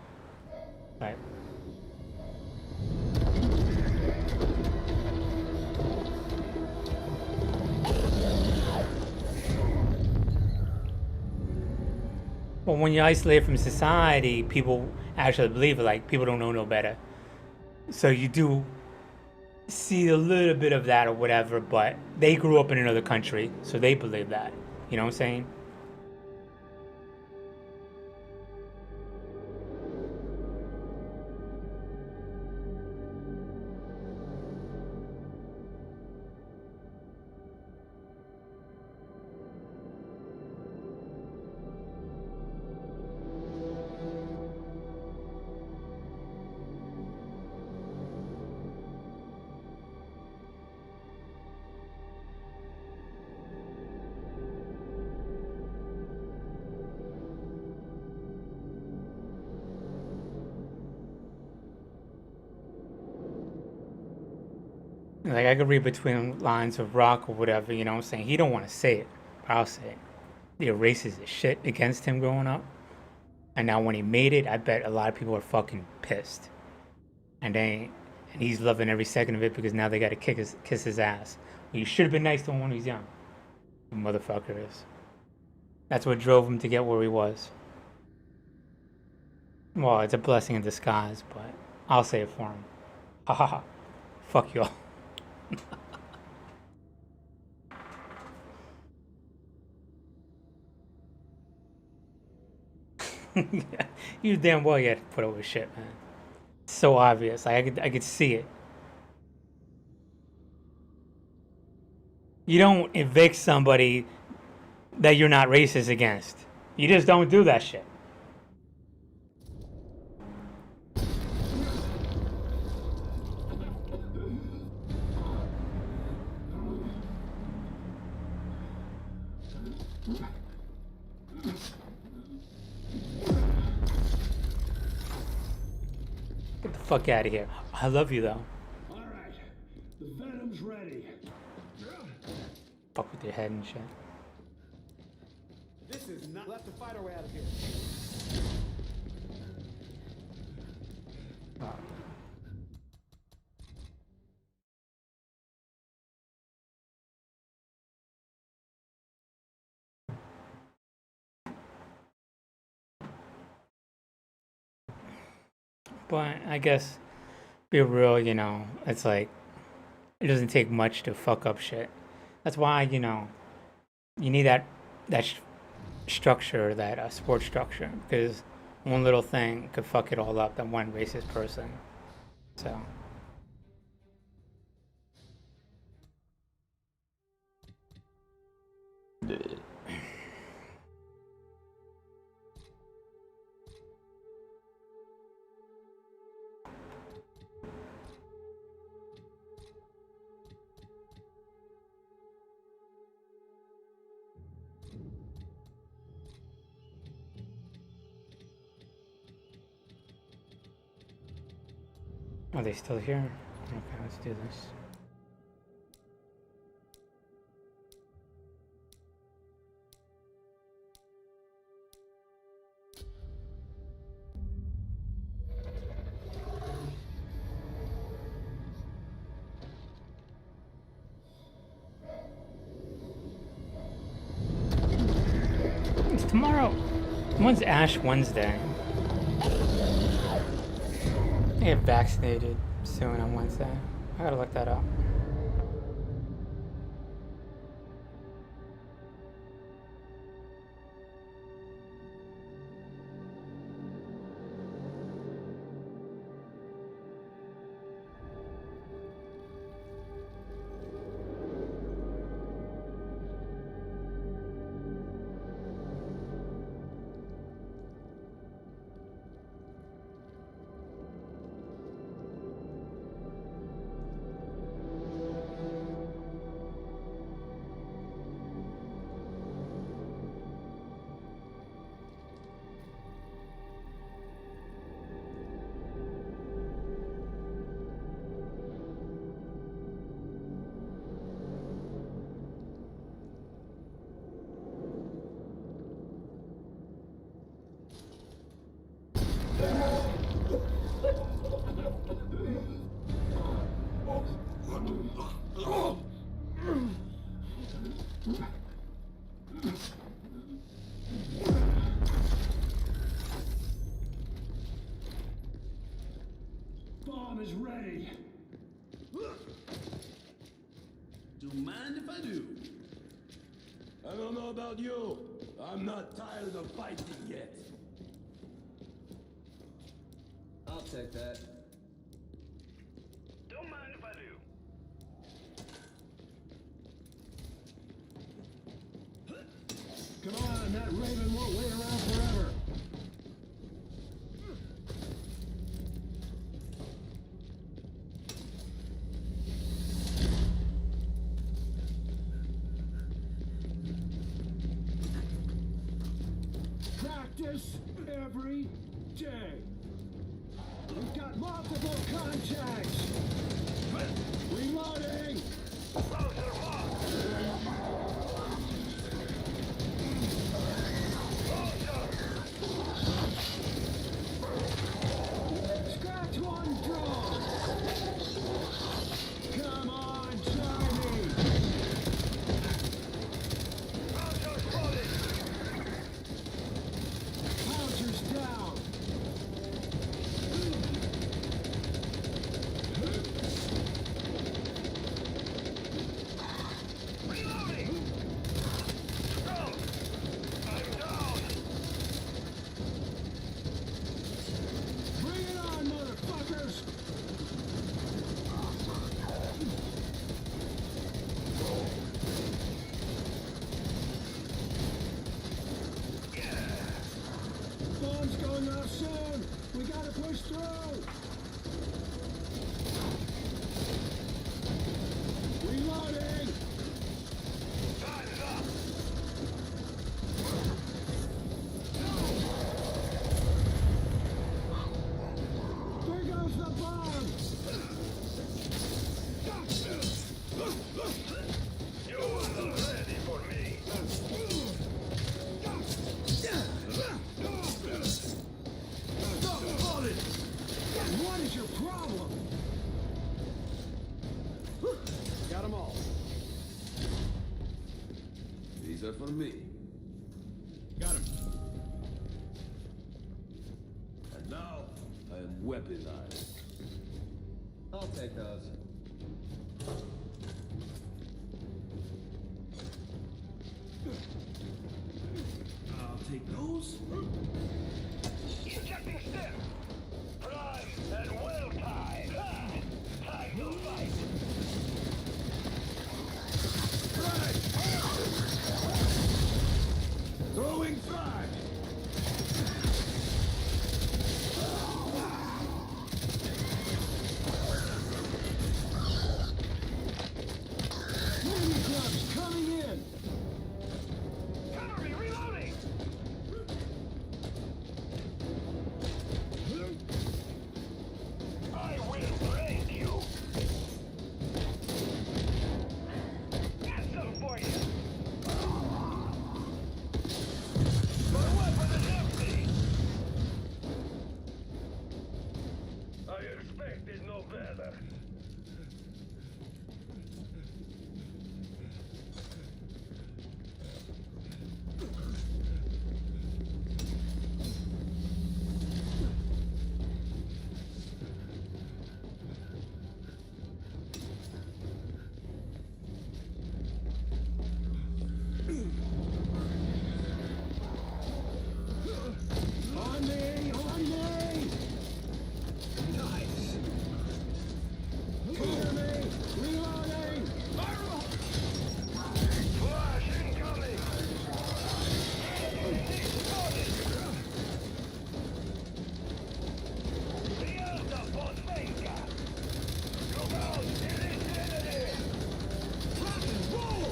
Speaker 1: Right. Well, when you're isolated from society, people actually believe it. Like people don't know no better. So you do see a little bit of that or whatever, but they grew up in another country, so they believe that. You know what I'm saying? Like I could read between lines of Rock or whatever, you know what I'm saying? He don't want to say it, but I'll say it. The racist as shit against him growing up. And now when he made it, I bet a lot of people are fucking pissed. And he's loving every second of it because now they gotta kiss his ass. Well, you should have been nice to him when he was young. The motherfucker is. That's what drove him to get where he was. Well, it's a blessing in disguise, but I'll say it for him. Ha ha ha. Fuck y'all. Yeah, you damn well you had to put up with shit, man. It's so obvious. I could see it. You don't evict somebody that you're not racist against. You just don't do that shit. Get the fuck out of here. I love you though.
Speaker 3: All right, the venom's ready.
Speaker 1: Fuck with your head and shit.
Speaker 5: This is not. We'll have to fight our way out of here.
Speaker 1: Oh. But I guess, be real, you know, it's like, it doesn't take much to fuck up shit. That's why, you know, you need that structure, that support structure, because one little thing could fuck it all up, that one racist person. So. Are they still here? Okay, let's do this. It's tomorrow. When's Ash Wednesday? I get vaccinated soon on Wednesday. I gotta look that up.
Speaker 3: Bomb is ready.
Speaker 5: Do you mind if I do? I don't know about you. I'm not tired of fighting yet. I'll take that.
Speaker 2: Don't mind if I do.
Speaker 3: Come on, that Raven won't wait around forever. Practice every day. We've got multiple contacts. Reloading! Scratch one draw! Come on, Charlie! Pouncer's down! Bring it on, motherfuckers! Bomb's going off soon! We gotta push through! Reloading! There goes the bomb! What is your problem?
Speaker 5: Got them all. These are for me. Got him. And now, I am weaponized. I'll take those. I'll take those.
Speaker 2: Ejecting stem. Prime and well tied. Ha! Time to fight.
Speaker 5: Throwing frag!
Speaker 3: Mini clubs coming in!
Speaker 2: Cover me, reloading. I will break you. Got some for you. My weapon is empty. I expected no better.
Speaker 3: On me! On me! Nice! Cover me! Reloading!
Speaker 2: Flash incoming. Mierda, pues venga. Look out, it is enemy.
Speaker 3: Rock and roll!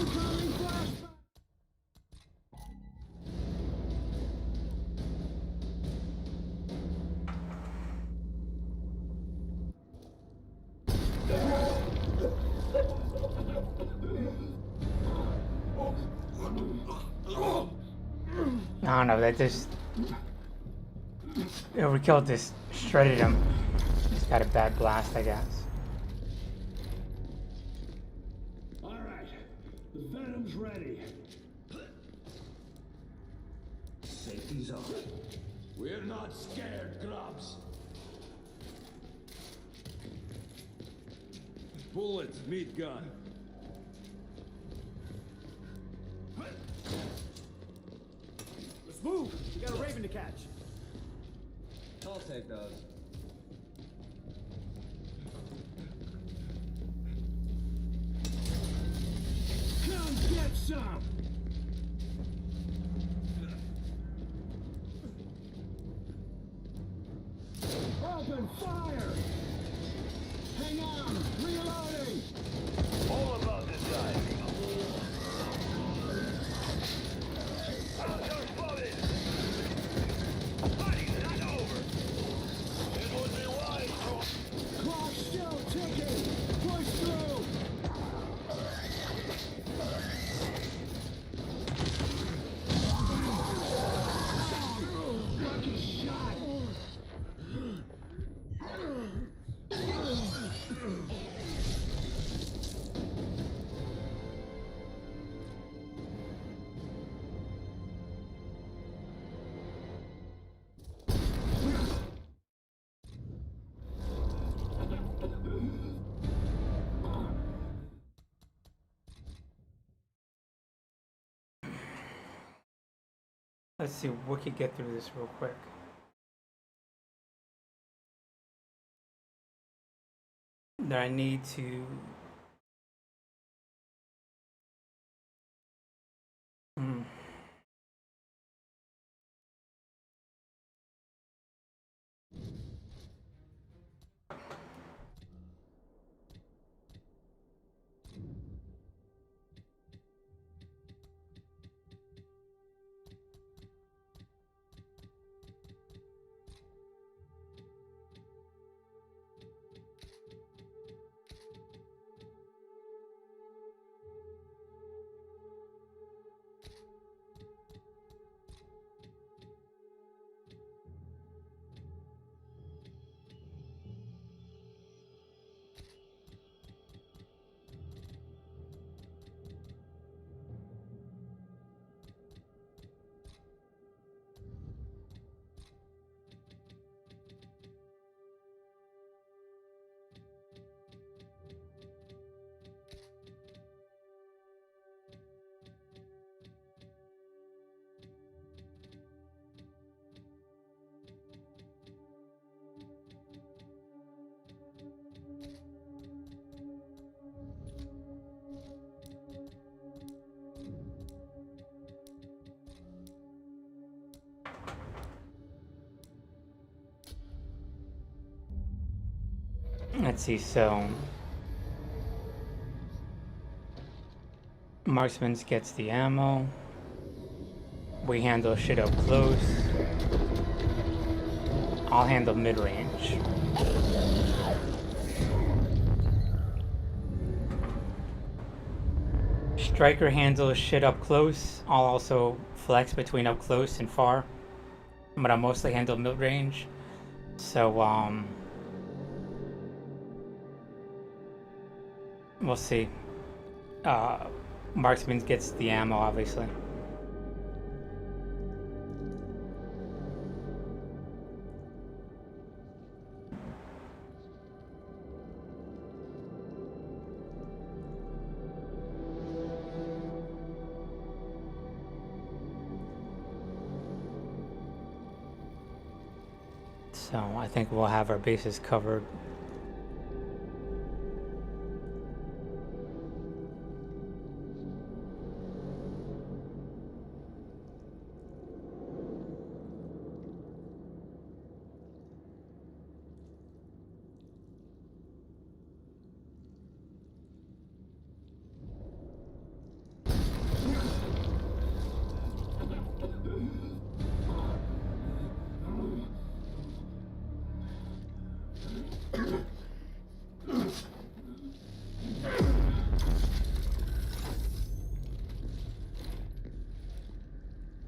Speaker 3: Incoming flashback!
Speaker 1: I don't know, that just overkill just shredded him. Just got a bad blast, I guess.
Speaker 3: All right, the Venom's ready. Safety's on.
Speaker 5: We're not scared, grubs. Bullets, meat gun. Let's move! We got a raven to catch. I'll take those.
Speaker 3: Come get some! Open fire! Hang on! Reloading!
Speaker 2: All about this side. Hunters spotted. Fighting's not over.
Speaker 1: Let's see, we could get through this real quick. That I need to. Hmm. Let's see, so Marksman gets the ammo. We handle shit up close. I'll handle mid-range. Striker handles shit up close. I'll also flex between up close and far, but I'll mostly handle mid-range. So, we'll see. Marksman gets the ammo, obviously. So I think we'll have our bases covered.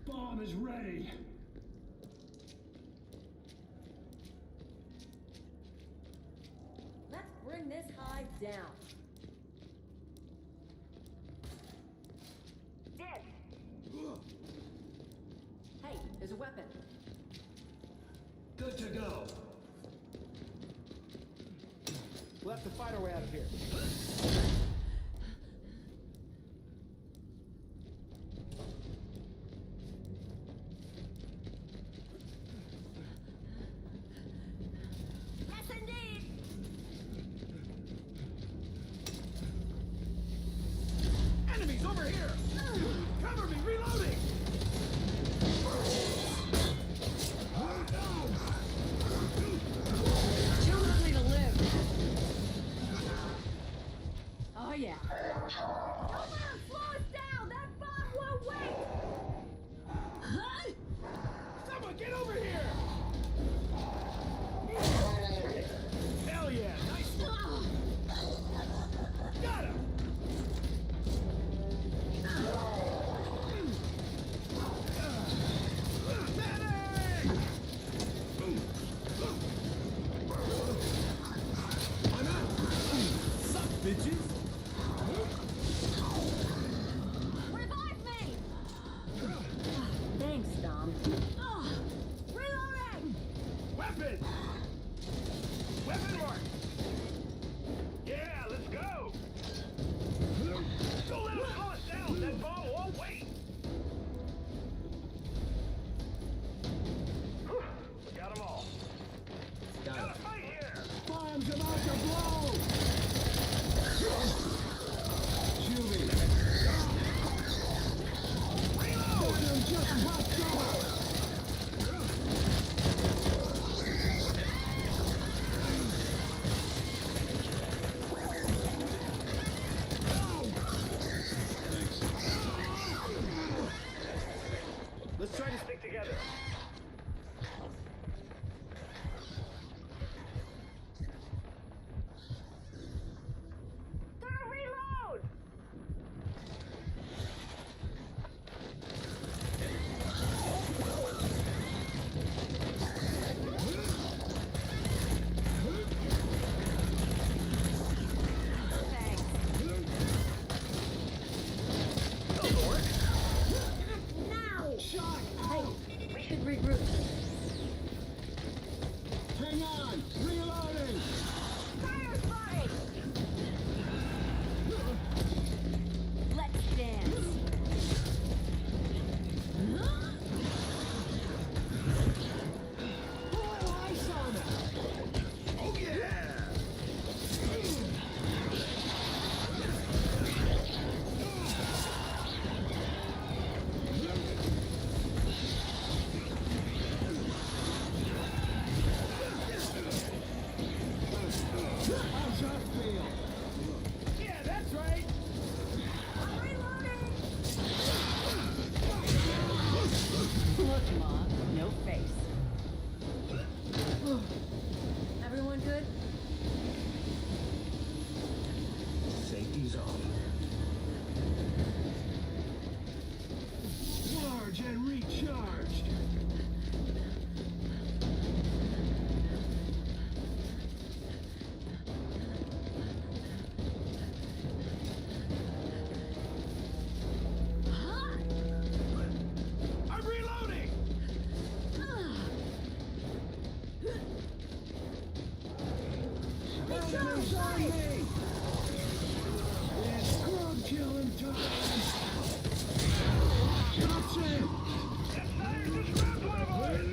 Speaker 3: Bomb is ready.
Speaker 7: Let's bring this hive down.
Speaker 4: Dead.
Speaker 7: Hey, there's a weapon.
Speaker 3: Good to go.
Speaker 5: We'll have to fight our way out of here.
Speaker 7: Yes, indeed.
Speaker 5: Enemies over here! Cover me, reloading!
Speaker 7: Too ugly to live.
Speaker 3: Slow! Jimmy! System just popped off!
Speaker 5: Let's try to stick together.
Speaker 4: Gotta reload! Thanks. Now!
Speaker 3: Shot!
Speaker 7: Hey, we should regroup.
Speaker 3: Hang on! Reloading!
Speaker 4: Fire spotted!
Speaker 7: Let's dance.
Speaker 3: Oh, I saw that!
Speaker 2: Oh yeah!
Speaker 3: How's that feel?
Speaker 5: Yeah, that's right.
Speaker 4: I'm reloading!
Speaker 7: Look, Mom, no face. Everyone good?
Speaker 3: Safety's on. Large and recharged.
Speaker 2: I'm reloading!
Speaker 3: Enemies on me! It's scrub killing time! That's it!
Speaker 2: That tire just grabbed one of ours!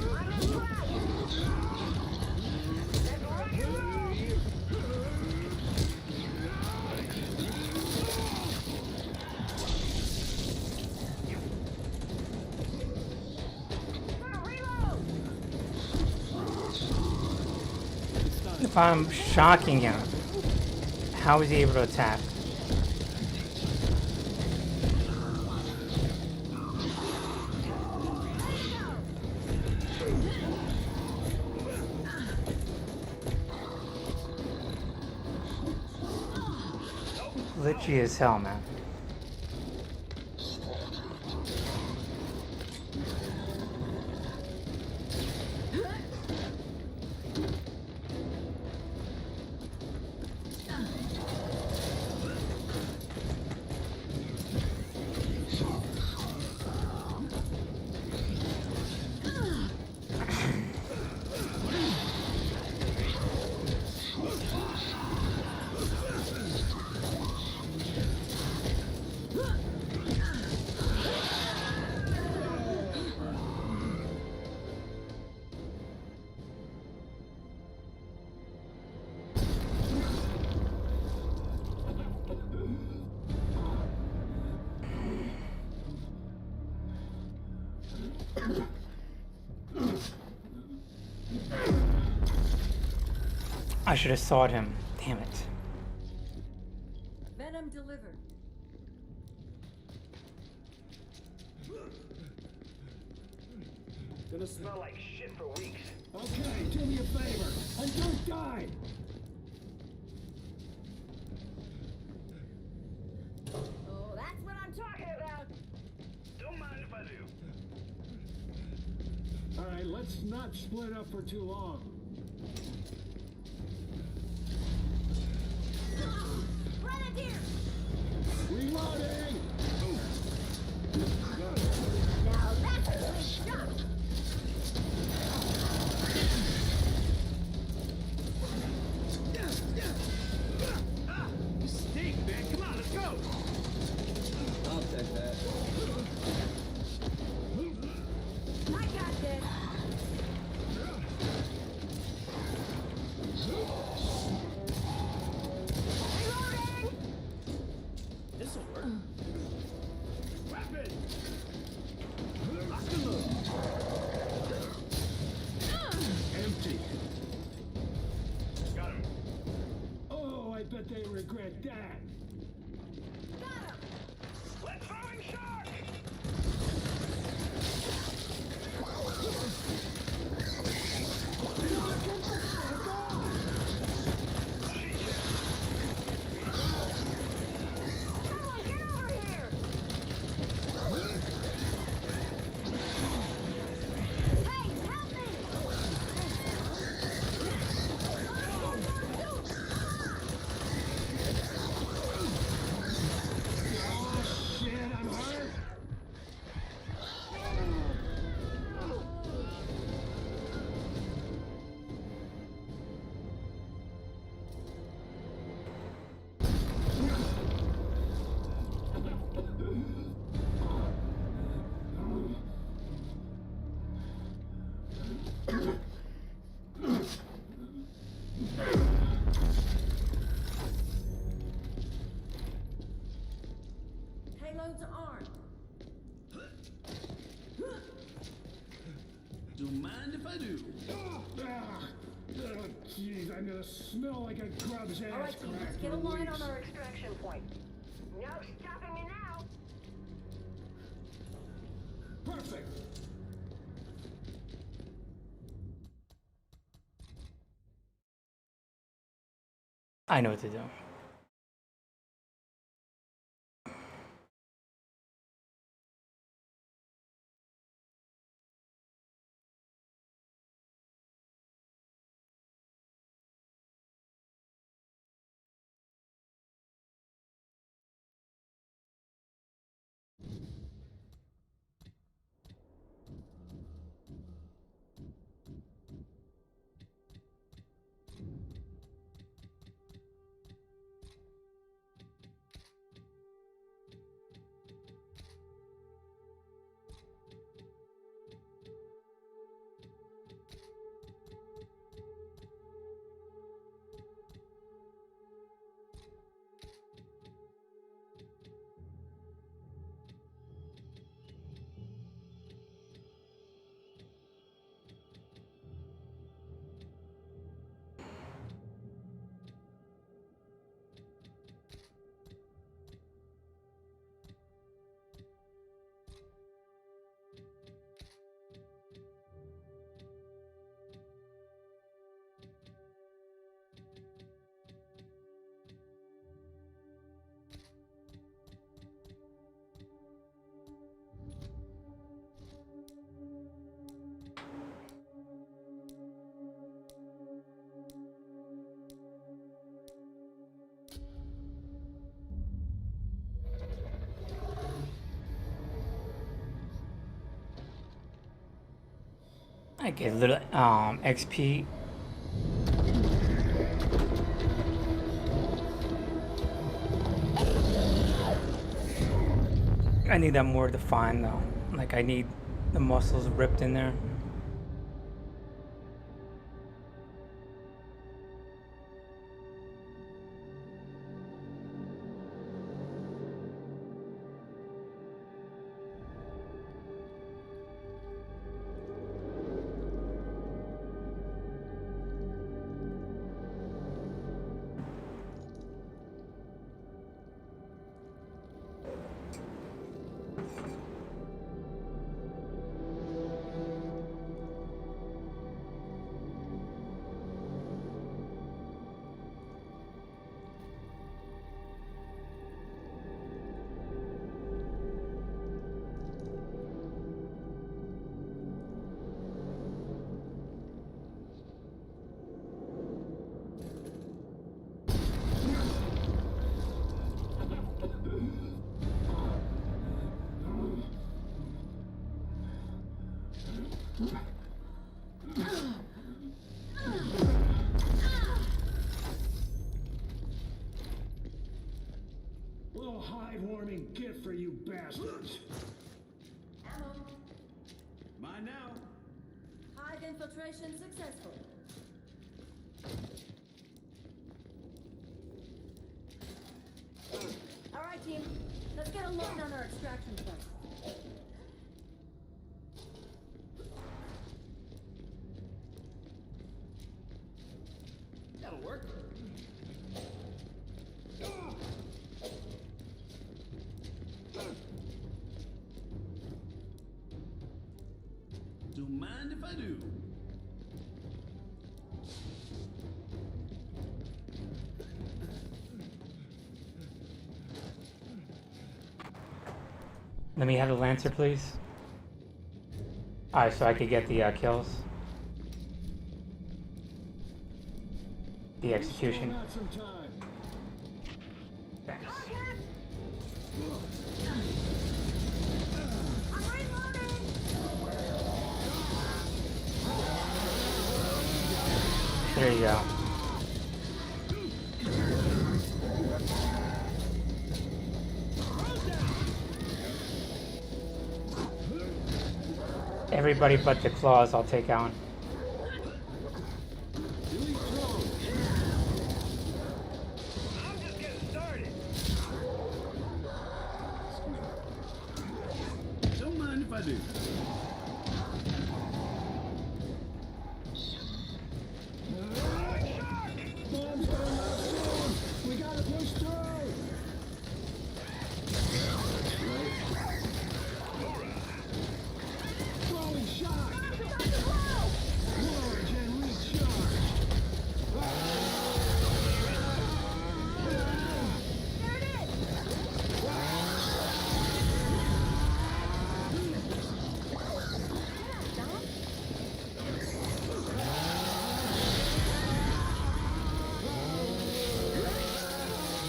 Speaker 4: I'm in track! Let's rock and roll! Gotta reload!
Speaker 1: If I'm shocking him, how is he able to attack? Glitchy as hell, man. I should have sawed him. Damn it.
Speaker 7: Venom delivered.
Speaker 5: Gonna smell like shit for weeks.
Speaker 3: Okay, do me a favor, and don't die!
Speaker 4: Oh, that's what I'm talking about!
Speaker 2: Don't mind if I do.
Speaker 3: Alright, let's not split up for too long.
Speaker 4: Grenadier!
Speaker 3: Reloading!
Speaker 4: Now that's a good shot!
Speaker 5: You stink, man. Come on, let's go. I'll take that.
Speaker 4: I got this!
Speaker 3: regret that.
Speaker 2: Let's throwing shark!
Speaker 4: Someone get over here! Hey, help me!
Speaker 3: Oh shit, I'm hurt.
Speaker 7: Payloads armed.
Speaker 5: Don't mind if I do.
Speaker 3: Jeez, I'm gonna smell like a grub's ass
Speaker 7: All right, team, let's
Speaker 3: crack
Speaker 7: get a
Speaker 3: for
Speaker 7: line
Speaker 3: weeks.
Speaker 7: on our extraction point.
Speaker 4: No stopping me now!
Speaker 3: Perfect.
Speaker 1: I know what to do. I get a little XP. I need that more defined though. Like I need the muscles ripped in there.
Speaker 3: Little hive warming gift for you bastards.
Speaker 7: Ammo.
Speaker 5: Mine now.
Speaker 7: Hive infiltration successful. All right, team. Let's get a look on our extraction point.
Speaker 5: That'll work.
Speaker 1: Let me have the Lancer, please. Alright, so I could get the kills. The execution.
Speaker 3: Got some time.
Speaker 1: Thanks.
Speaker 4: I'm reloading!
Speaker 1: There you go. Everybody but the claws I'll take out.
Speaker 2: I'm just getting started.
Speaker 3: Don't mind if I do. Bombs going off soon. We gotta push through. Throwing shot. Large and recharge.
Speaker 4: There it is!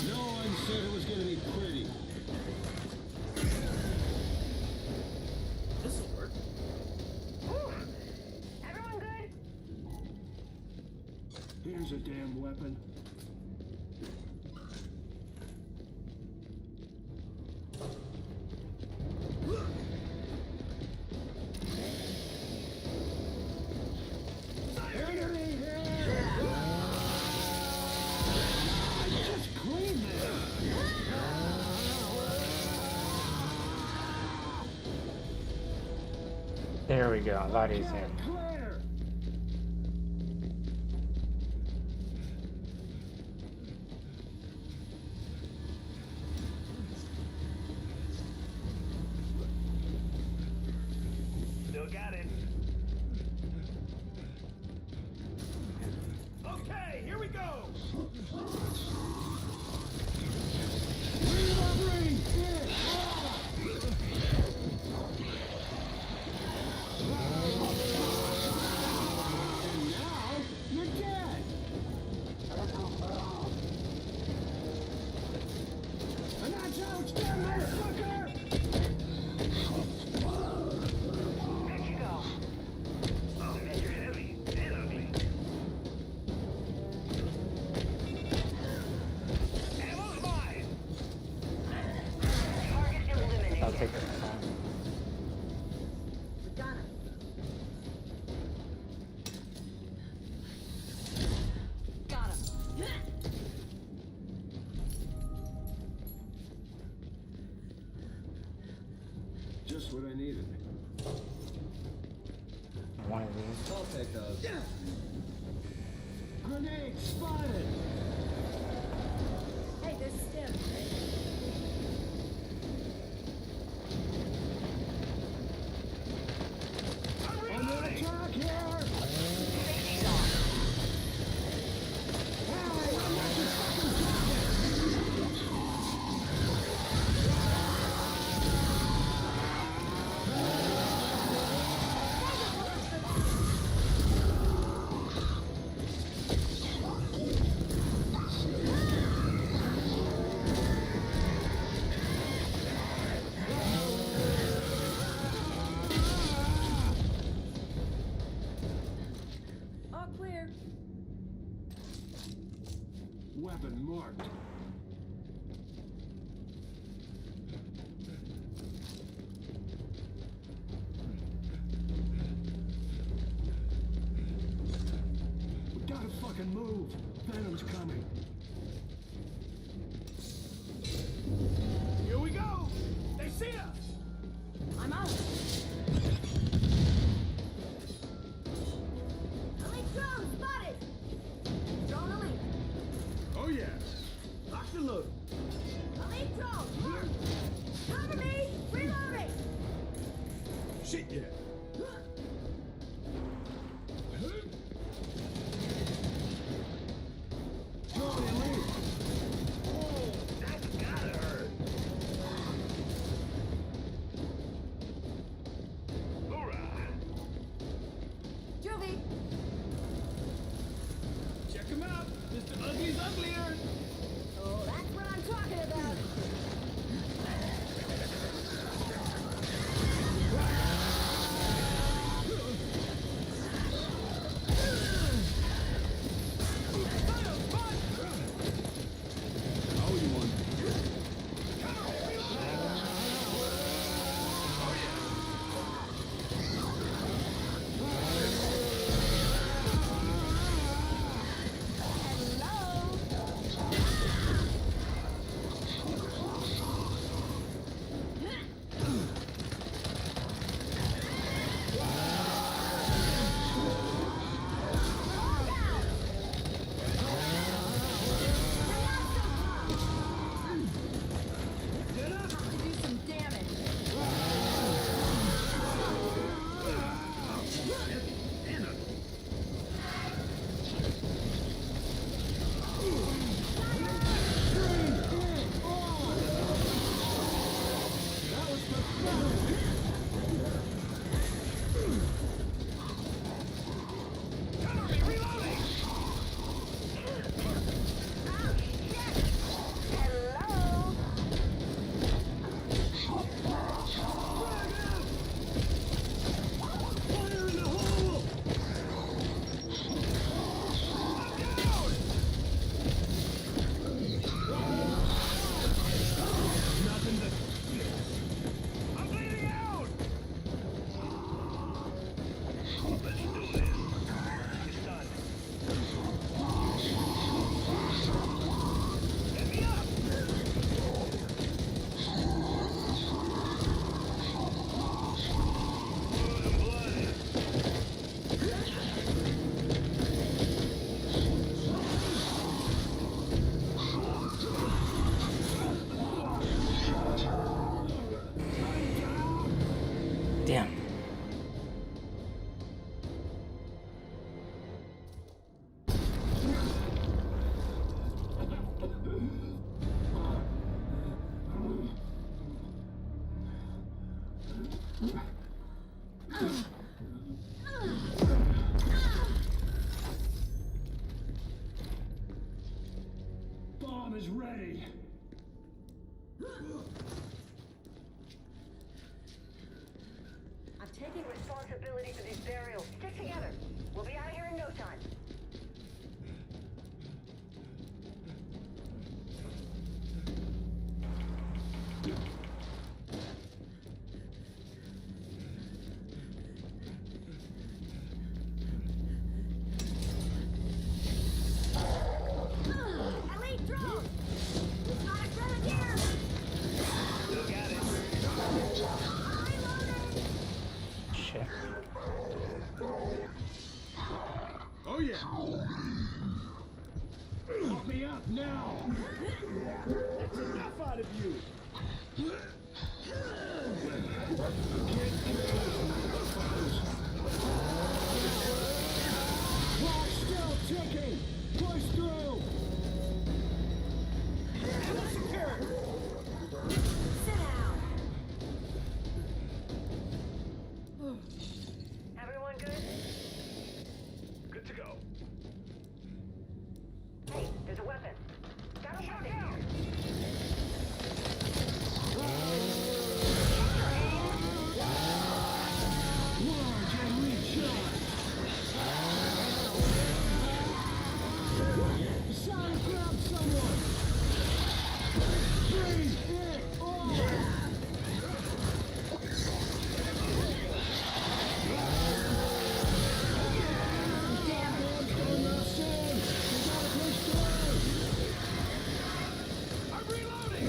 Speaker 3: No one said it was gonna be pretty.
Speaker 5: This'll work.
Speaker 4: Whew. Everyone good?
Speaker 3: Here's a damn weapon. Enemy here! Just clean that.
Speaker 1: There we go. A lot easier.
Speaker 3: Clear.
Speaker 2: Still got it. Okay, here we go.
Speaker 3: Reloading. And now you're dead. And that's how it's done, motherfucker.
Speaker 6: There you go.
Speaker 2: Oh, man, you're heavy and ugly. Ammo's mine.
Speaker 6: Target eliminated.
Speaker 1: I'll take it.
Speaker 7: We got him. Got him.
Speaker 3: Just what I needed.
Speaker 1: One of these.
Speaker 5: I'll take those.
Speaker 3: Grenade spotted.
Speaker 7: Hey, there's Stim.
Speaker 3: Under attack here.
Speaker 6: Safety's on.
Speaker 3: Hey, I'm not your fucking target.
Speaker 7: All clear.
Speaker 3: Weapon marked. We gotta fucking move. Venom's coming.
Speaker 2: Here we go. They see us.
Speaker 7: I'm out.
Speaker 4: Elite drone spotted! Drone elite.
Speaker 3: Oh yeah. Lock the load.
Speaker 4: Elite drone! marked. Cover me! Reloading!
Speaker 3: Shit yeah. Drone elite.
Speaker 2: That's gotta hurt.
Speaker 5: ugly's uglier.
Speaker 7: Oh, that's what I'm talking about.
Speaker 5: Oh, you won.
Speaker 7: Do some damage.
Speaker 2: I'm bleeding out! Let's do this. It's done. Get me up! Good and bloody.
Speaker 1: Damn.
Speaker 3: Bomb is ready.
Speaker 6: I'm taking responsibility for these burials. Stick together. We'll be out of here in no time.
Speaker 7: Elite drone! Sonic grenadier!
Speaker 2: Look at it.
Speaker 7: Reloading!
Speaker 1: Shit.
Speaker 5: Oh, yeah.
Speaker 3: Help me up now.
Speaker 5: That's enough out of you.
Speaker 3: Clock still ticking. Push through.
Speaker 7: Sit down!
Speaker 6: Everyone good?
Speaker 2: Good to go.
Speaker 6: Hey, there's a weapon. Got a weapon here.
Speaker 3: Large and recharge. Sonic, grab someone. Breathe it off. Bomb's coming up soon. We gotta push through.
Speaker 2: I'm reloading!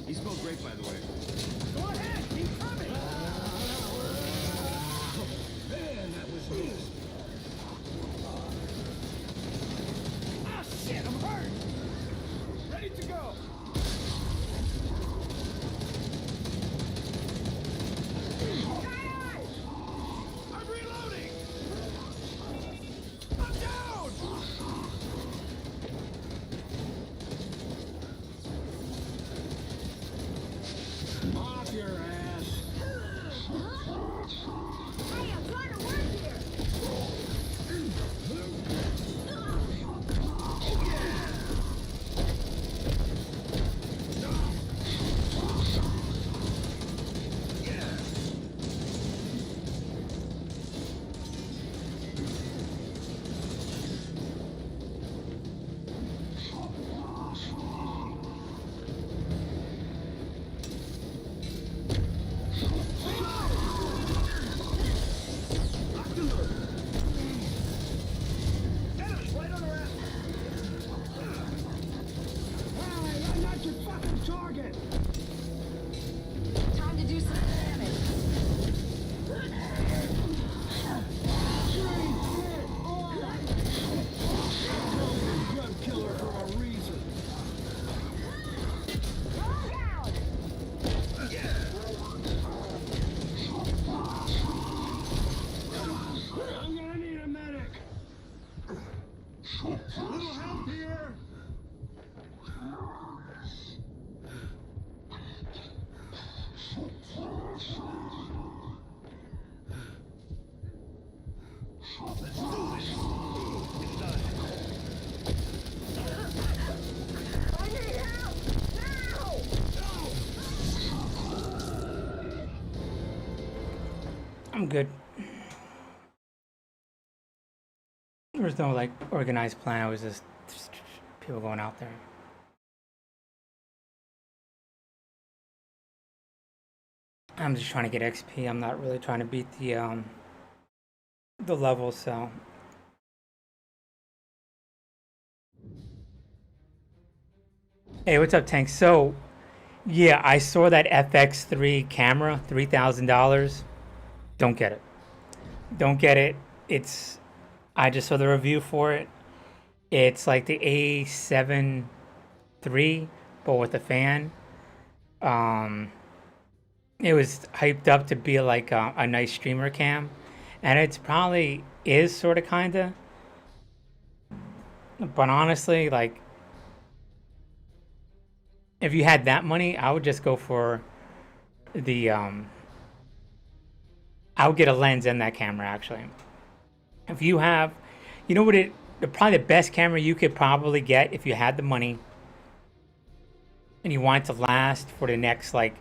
Speaker 5: He smelled great, by the way.
Speaker 3: Go ahead, keep coming! Man, that was neat. Ah, shit, I'm hurt!
Speaker 5: Ready to go.
Speaker 3: I'm reloading! I'm down! Off your ass!
Speaker 4: Hey, I'm trying to work here.
Speaker 3: Enemies right on our ass! Hey, I'm not your fucking target!
Speaker 7: Time to do some damage.
Speaker 3: Great hit! Oh! Gun killer for a reason. I'm gonna need a medic. Little help here.
Speaker 4: I need help! Now!
Speaker 1: I'm good. There was no like organized plan. It was just people going out there. I'm just trying to get XP. I'm not really trying to beat the level. So hey, what's up, Tank? So yeah, I saw that FX3 camera, $3,000. Don't get it. Don't get it. It's I just saw the review for it. It's like the A7 III, but with a fan. It was hyped up to be like a nice streamer cam, and it's probably is sort of kinda. But honestly, like if you had that money, I would just go for the I would get a lens and that camera actually. If you have, you know what probably the best camera you could probably get if you had the money and you want it to last for the next like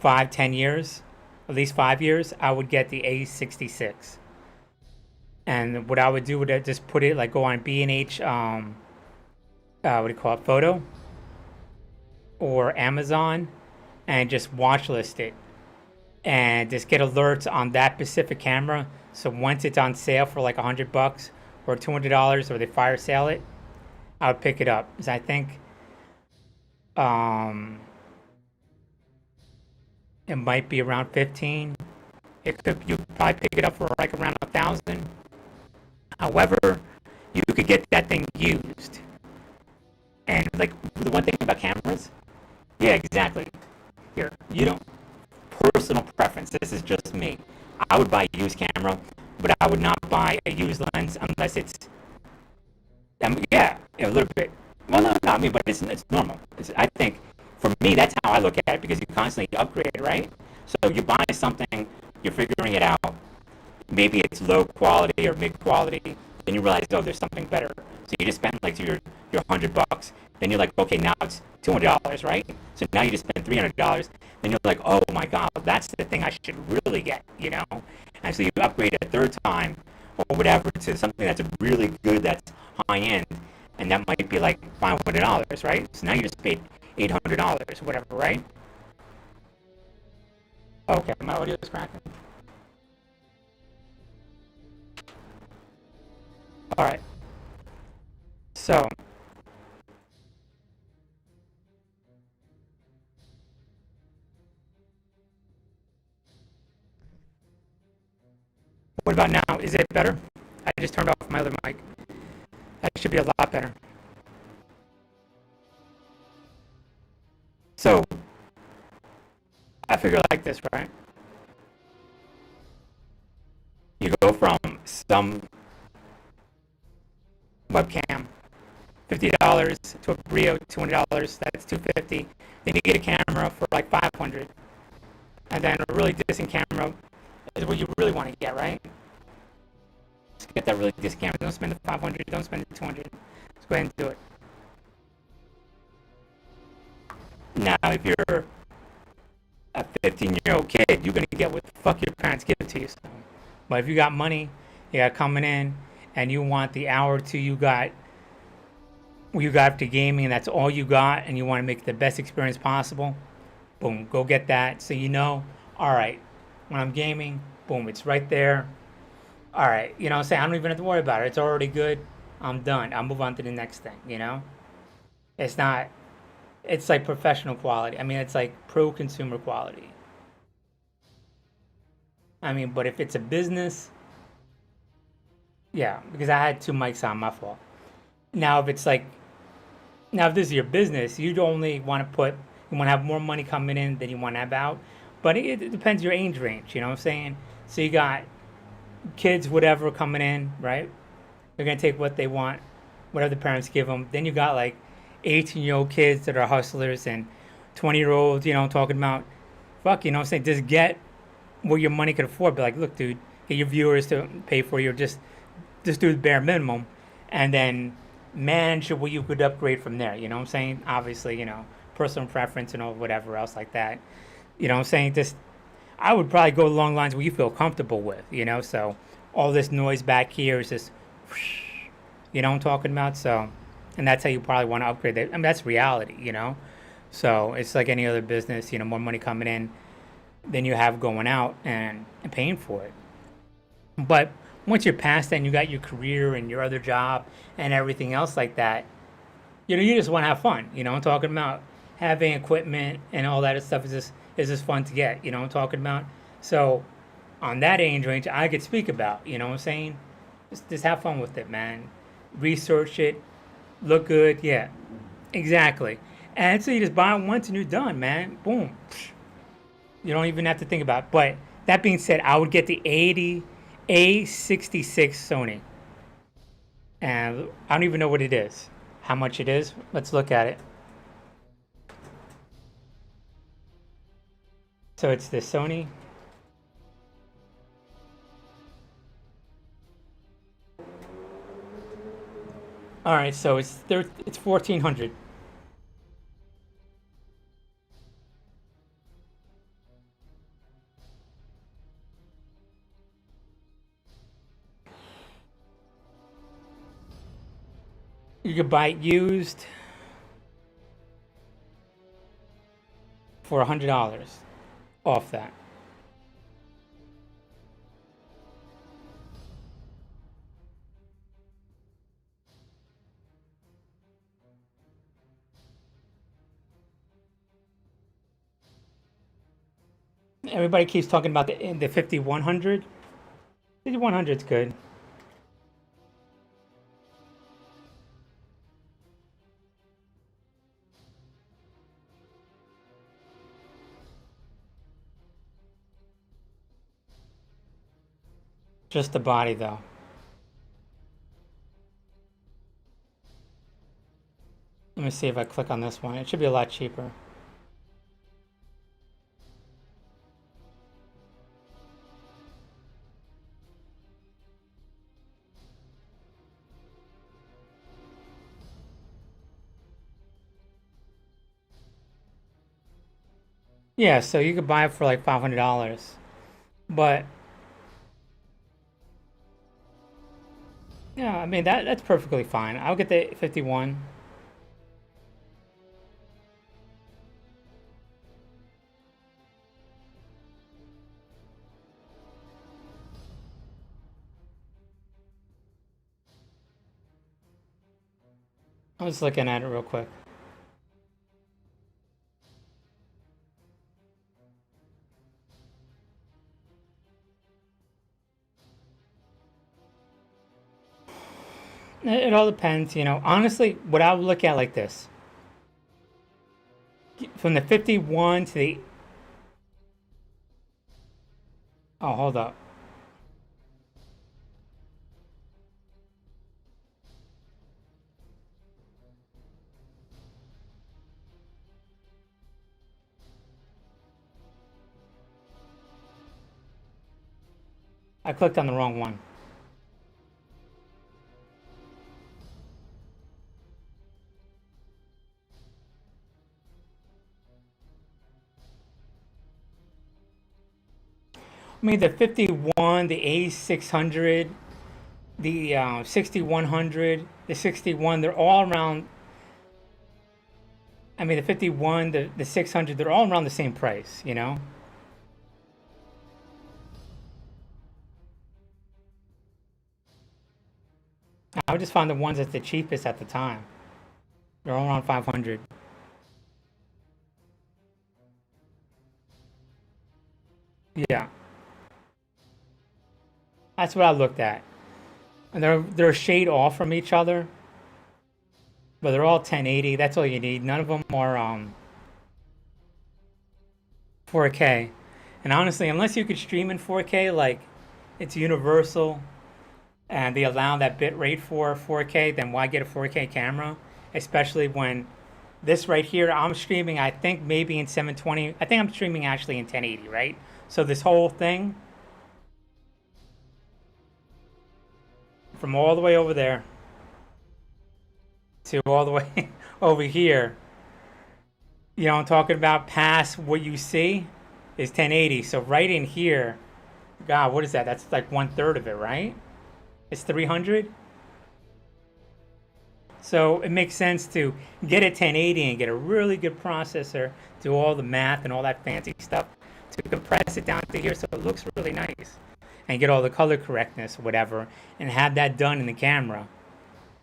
Speaker 1: 5-10 years, at least 5 years, I would get the A66. And what I would do would just put it like go on B&H, what do you call it, photo or Amazon, and just watch list it and just get alerts on that specific camera. So once it's on sale for like $100 or $200 or they fire sale it, I would pick it up. Because I think it might be around 15. You could probably pick it up for like around 1,000. However, you could get that thing used. And like the one thing about cameras, yeah, exactly. Here, you don't personal preference. This is just me. I would buy a used camera, but I would not buy a used lens unless it's yeah, a little bit. Well, no, not me, but it's normal. I think for me, that's how I look at it because you constantly upgrade, right? So you buy something, you're figuring it out. Maybe it's low quality or mid quality. Then you realize, oh, there's something better. So you just spend like your $100. Then you're like, okay, now it's $200, right? So now you just spend $300. Then you're like, oh my God, that's the thing I should really get, you know? And so you upgrade a third time or whatever to something that's really good, that's high end, and that might be like $500, right? So now you just paid $800, whatever, right? Okay, my audio is cracking. All right. So about now? Is it better? I just turned off my other mic. That should be a lot better. So, I figure like this, right? You go from some webcam, $50 to a Brio, $200. That's $250. Then you get a camera for like $500, and then a really decent camera is what you really want to get, right? Just get that really decent camera. Don't spend the $500. Don't spend the $200. Let's go ahead and do it. Now, if you're a 15-year-old kid, you're gonna get what the fuck your parents give it to you. So. But if you got money, you got coming in, and you want the hour or two you got after gaming, and that's all you got, and you want to make the best experience possible, boom, go get that. So you know, all right, when I'm gaming, boom, it's right there. All right, you know what I'm saying? I don't even have to worry about it. It's already good. I'm done. I'll move on to the next thing, you know? It's not, it's like professional quality. I mean, it's like pro consumer quality. I mean, but if it's a business, yeah, because I had two mics on, my fault. Now, if it's like, now if this is your business, you'd only want to put, you want to have more money coming in than you want to have out. But it depends your age range, you know what I'm saying? So you got kids, whatever, coming in, right? They're going to take what they want, whatever the parents give them. Then you got like 18-year-old kids that are hustlers and 20-year-olds, you know, talking about, fuck, you know what I'm saying? Just get what your money could afford. Be like, look, dude, get your viewers to pay for you. Just do the bare minimum. And then manage what you could upgrade from there. You know what I'm saying? Obviously, you know, personal preference and all whatever else like that. You know what I'm saying? Just, I would probably go along lines where you feel comfortable with, you know? So all this noise back here is just, whoosh, you know what I'm talking about? So, and that's how you probably want to upgrade it. I mean, that's reality, you know? So it's like any other business, you know, more money coming in than you have going out and paying for it. But once you're past that and you got your career and your other job and everything else like that, you know, you just want to have fun. You know what I'm talking about? Having equipment and all that stuff is just fun to get. You know what I'm talking about? So on that age range, I could speak about. You know what I'm saying? Just have fun with it, man. Research it. Look good. Yeah, exactly. And so you just buy it once and you're done, man. Boom. You don't even have to think about it. But that being said, I would get the A66 Sony. And I don't even know what it is. How much it is? Let's look at it. So it's the Sony. All right, so it's 1400. You could buy it used for $100 off that. Everybody keeps talking about the 5100. 5100's good. Just the body though. Let me see if I click on this one. It should be a lot cheaper. Yeah, so you could buy it for like $500. But yeah, I mean that's perfectly fine. I'll get the 51. I was looking at it real quick. It all depends, you know. Honestly, what I would look at like this: from the 51 to the. Oh, hold up. I clicked on the wrong one. I mean, the 51, the A600, the 6100, the 61, they're all around. I mean, the 51, the 600, they're all around the same price, you know? I would just find the ones that's the cheapest at the time. They're all around 500. Yeah, that's what I looked at. And they're a shade off from each other, but they're all 1080. That's all you need. None of them are 4K. And honestly, unless you could stream in 4K, like it's universal and they allow that bit rate for 4K, then why get a 4K camera? Especially when this right here, I'm streaming, I think maybe in 720. I think I'm streaming actually in 1080, right? So this whole thing, from all the way over there to all the way over here, you know, I'm talking about past what you see is 1080. So right in here, God, what is that? That's like 1/3 of it, right? It's 300. So it makes sense to get a 1080 and get a really good processor, do all the math and all that fancy stuff to compress it down to here so it looks really nice and get all the color correctness, whatever, and have that done in the camera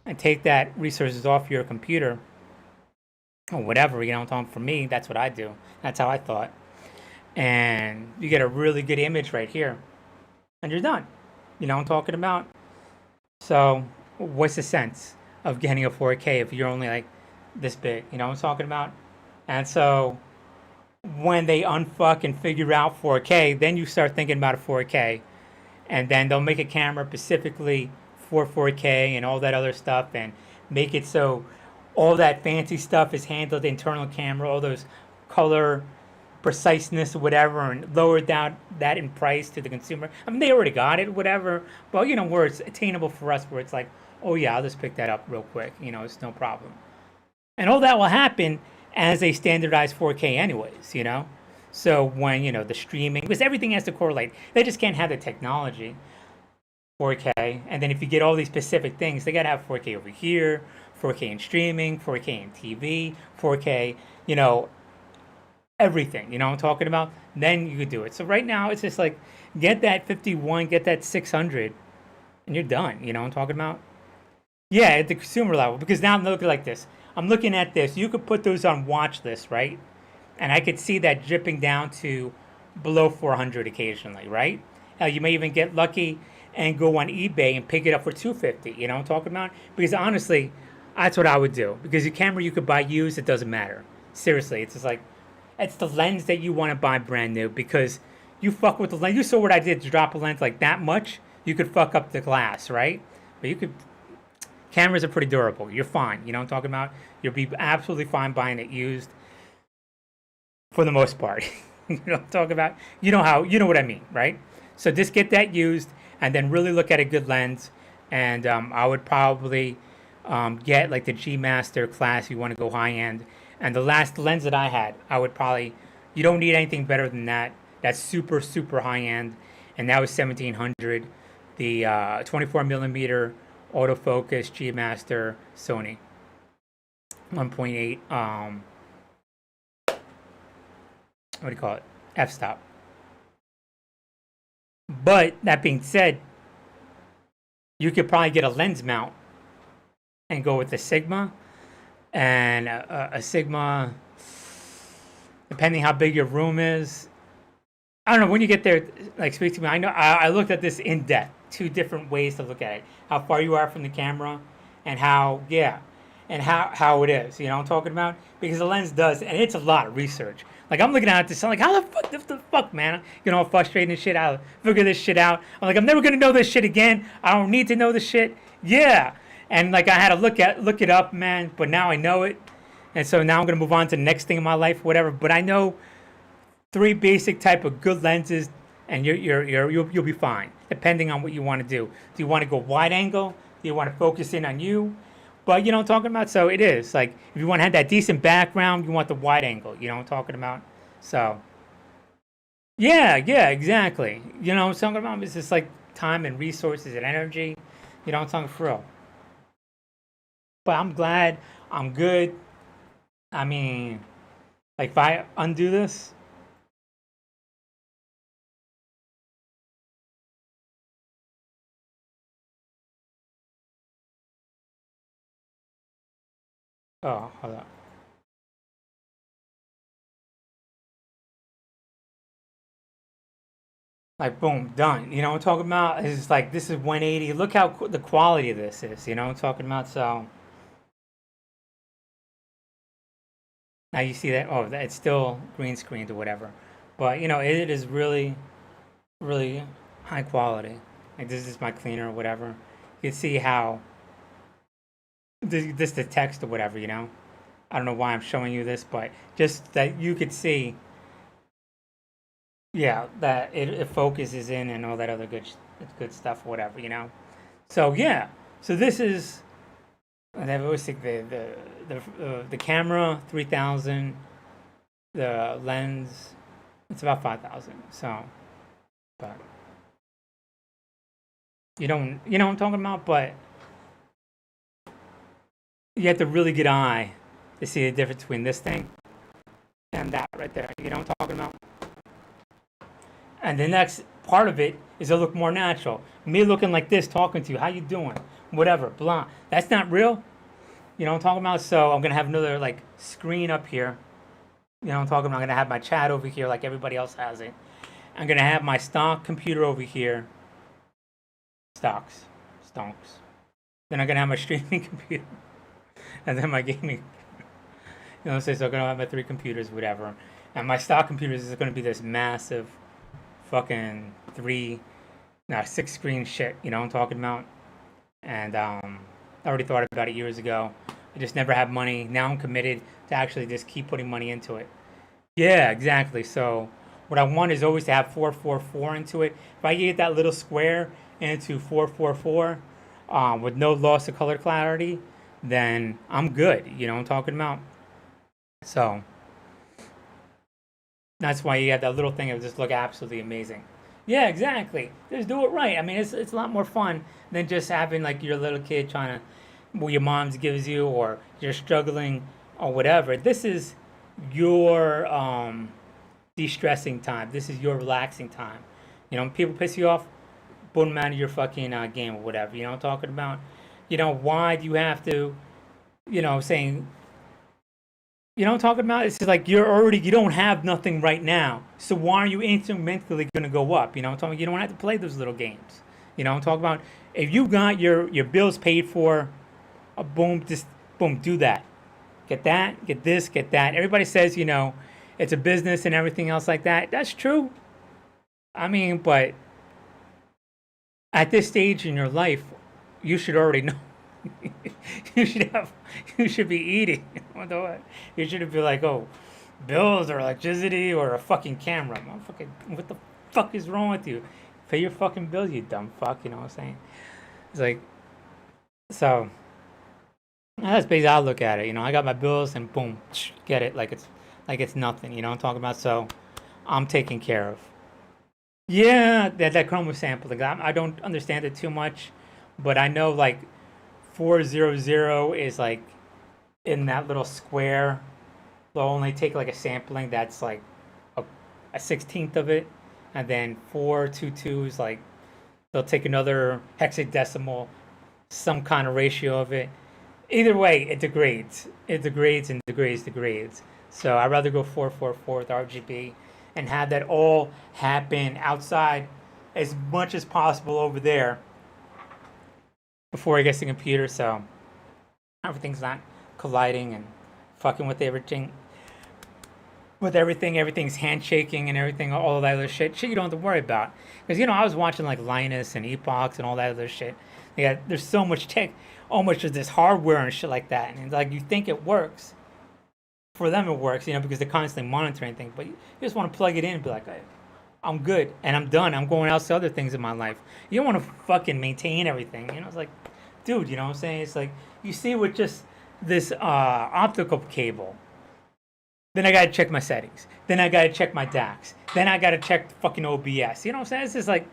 Speaker 1: and take that resources off your computer or whatever, you know, for me, that's what I do. That's how I thought. And you get a really good image right here and you're done. You know what I'm talking about? So what's the sense of getting a 4K if you're only like this big? You know what I'm talking about? And so when they unfuck and figure out 4K, then you start thinking about a 4K. And then they'll make a camera specifically for 4K and all that other stuff and make it so all that fancy stuff is handled internal camera, all those color preciseness or whatever, and lower down that in price to the consumer. I mean, they already got it, whatever, but you know, where it's attainable for us, where it's like, oh yeah, I'll just pick that up real quick, you know, it's no problem. And all that will happen as they standardize 4K anyways, you know? So when, you know, the streaming, because everything has to correlate, they just can't have the technology 4K, and then if you get all these specific things, they gotta have 4K over here, 4K in streaming, 4K in TV, 4K, you know, everything, you know what I'm talking about? Then you could do it. So right now, it's just like, get that 51, get that 600, and you're done, you know what I'm talking about? Yeah, at the consumer level, because now I'm looking like this. I'm looking at this. You could put those on watch lists, right? And I could see that dripping down to below 400 occasionally, right? You may even get lucky and go on eBay and pick it up for 250. You know what I'm talking about? Because honestly, that's what I would do. Because your camera you could buy used, it doesn't matter. Seriously, it's just like, it's the lens that you want to buy brand new because you fuck with the lens. You saw what I did to drop a lens like that much. You could fuck up the glass, right? But you could. Cameras are pretty durable. You're fine. You know what I'm talking about? You'll be absolutely fine buying it used for the most part. You know what I'm talking about? You know what I mean, right? So just get that used and then really look at a good lens. And I would probably get like the G Master class if you want to go high end. And the last lens that I had, I would probably, you don't need anything better than that. That's super, super high end. And that was 1700. The 24 millimeter autofocus G Master Sony 1.8 what do you call it, f-stop. But that being said, you could probably get a lens mount and go with the Sigma, and a Sigma, depending how big your room is. I don't know, when you get there, like, speak to me. I know I looked at this in depth, two different ways to look at it. How far you are from the camera and how, yeah, and how it is. You know what I'm talking about? Because the lens does, and it's a lot of research. Like I'm looking at this, I'm like, how the fuck, man? You know, frustrating and shit. I figure this shit out. I'm like, I'm never gonna know this shit again. I don't need to know this shit. Yeah, and like I had to look it up, man. But now I know it, and so now I'm gonna move on to the next thing in my life, whatever. But I know three basic type of good lenses, and you'll be fine depending on what you want to do. Do you want to go wide angle? Do you want to focus in on you? But you know what I'm talking about. So it is like if you want to have that decent background, you want the wide angle. You know what I'm talking about. So yeah, exactly. You know what I'm talking about. It's just like time and resources and energy. You know what I'm talking for real. But I'm glad. I'm good. I mean, like if I undo this. Oh, hold on. Like boom, done. You know what I'm talking about? It's like this is 180. Look how the quality of this is. You know what I'm talking about? So now you see that. Oh, it's still green screened or whatever. But you know, it is really, really high quality. Like this is my cleaner or whatever. You can see how this the text or whatever. You know, I don't know why I'm showing you this, but just that you could see. Yeah, that it focuses in and all that other good stuff, whatever. You know. So yeah, so this is. And I always think the camera 3,000, the lens it's about 5,000. So, but you know what I'm talking about. But you have to really get eye to see the difference between this thing and that right there. You know what I'm talking about. And the next part of it is to look more natural. Me looking like this, talking to you, how you doing? Whatever, blah. That's not real. You know what I'm talking about? So I'm gonna have another like screen up here. You know what I'm talking about? I'm gonna have my chat over here like everybody else has it. I'm gonna have my stock computer over here. Stonks. Then I'm gonna have my streaming computer. And then my gaming. You know what I'm saying? So I'm gonna have my three computers, whatever. And my stock computers is gonna be this massive fucking six screen shit, you know what I'm talking about? And I already thought about it years ago. I just never had money. Now I'm committed to actually just keep putting money into it. Yeah, exactly. So what I want is always to have 444 into it. If I get that little square into 444 with no loss of color clarity, then I'm good. You know what I'm talking about? So that's why you have that little thing of just look absolutely amazing. Yeah, exactly. Just do it right. I mean, it's a lot more fun than just having like your little kid trying to, what your mom's gives you, or you're struggling or whatever. This is your de-stressing time. This is your relaxing time. You know, when people piss you off, put them out of your fucking game or whatever. You know what I'm talking about? You know, why do you have to, saying, you know what I'm talking about? It's like you don't have nothing right now. So why are you incrementally going to go up? You know what I'm talking about? You don't have to play those little games. You know what I'm talking about? If you got your bills paid for, boom, just boom, do that. Get that, get this, get that. Everybody says, it's a business and everything else like that. That's true. I mean, but at this stage in your life, you should already know. you should have you should be eating. You shouldn't be like, oh, bills or electricity or a fucking camera. What the fuck is wrong with you? Pay your fucking bills, you dumb fuck. You know what I'm saying? It's like, so that's basically how I look at it. I got my bills and boom, get it like it's nothing. You know what I'm talking about? So I'm taken care of. Yeah, that chroma sampling. I don't understand it too much, but I know like 400 is like in that little square. They'll only take like a sampling that's like a 16th of it, and then 422 is like they'll take another hexadecimal, some kind of ratio of it. Either way, it degrades. It degrades and degrades. So I'd rather go 444 with RGB and have that all happen outside as much as possible over there before I get the computer. So Everything's not colliding and fucking with everything. With everything, everything's handshaking and everything, all that other shit. Shit you don't have to worry about. Because, you know, I was watching like Linus and Epochs and all that other shit. There's so much tech, almost just this hardware and shit like that. And like, you think it works. For them, it works, you know, because they're constantly monitoring things. But you just want to plug it in and be like, hey, I'm good and I'm done. I'm going out to other things in my life. You don't want to fucking maintain everything. You know, it's like, dude, you know what I'm saying? It's like, you see with just this optical cable. Then I gotta check my settings. Then I gotta check my DAX. Then I gotta check the fucking OBS. You know what I'm saying? It's just like,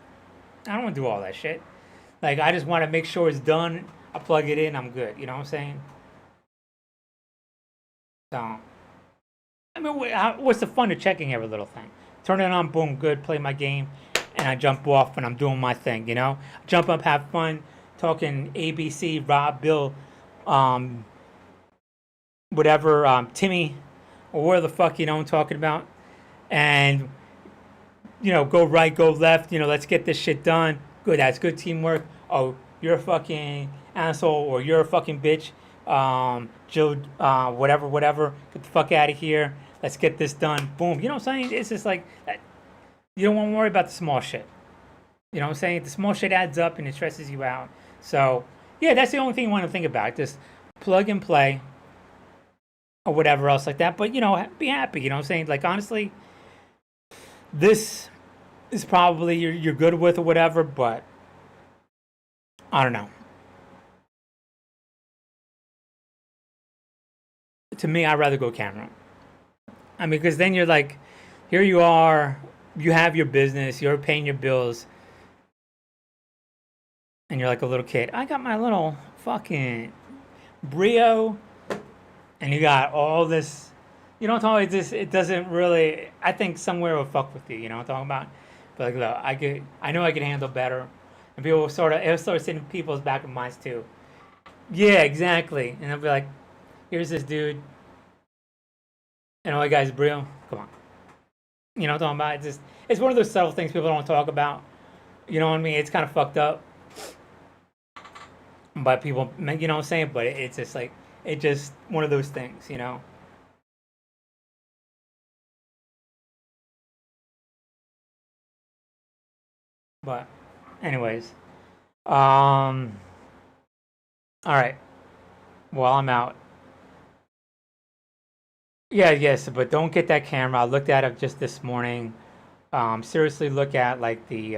Speaker 1: I don't want to do all that shit. Like, I just want to make sure it's done. I plug it in. I'm good. You know what I'm saying? So, I mean, what's the fun of checking every little thing? Turn it on, boom, good. Play my game, and I jump off and I'm doing my thing. You know, jump up, have fun, talking ABC, Rob, Bill, whatever, Timmy. Or where the fuck, you know, I'm talking about. And, you know, go right, go left. You know, let's get this shit done. Good, that's good teamwork. Oh, you're a fucking asshole or you're a fucking bitch. Joe, whatever. Get the fuck out of here. Let's get this done. Boom. You know what I'm saying? It's just like, you don't want to worry about the small shit. You know what I'm saying? The small shit adds up and it stresses you out. So, yeah, that's the only thing you want to think about. Just plug and play. Or whatever else like that, but you know, be happy. You know what I'm saying? Like, honestly, this is probably you're good with or whatever, but I don't know. To me, I'd rather go camera. I mean, because then you're like, here you are, you have your business, you're paying your bills, and you're like a little kid. I got my little fucking Brio. And you got all this, you know what I'm talking about? It doesn't really, I think somewhere will fuck with you, you know what I'm talking about? But like, look, I know I can handle better. And people will it'll sort of sit in people's back of minds too. Yeah, exactly. And they'll be like, here's this dude. And all the guys, Brio, come on. You know what I'm talking about? It's one of those subtle things people don't talk about. You know what I mean? It's kind of fucked up. By people, you know what I'm saying? But it's just like, it's just one of those things, you know? But, anyways. Alright. Well, I'm out. Yeah, yes, but don't get that camera. I looked at it just this morning. Seriously look at, like, the,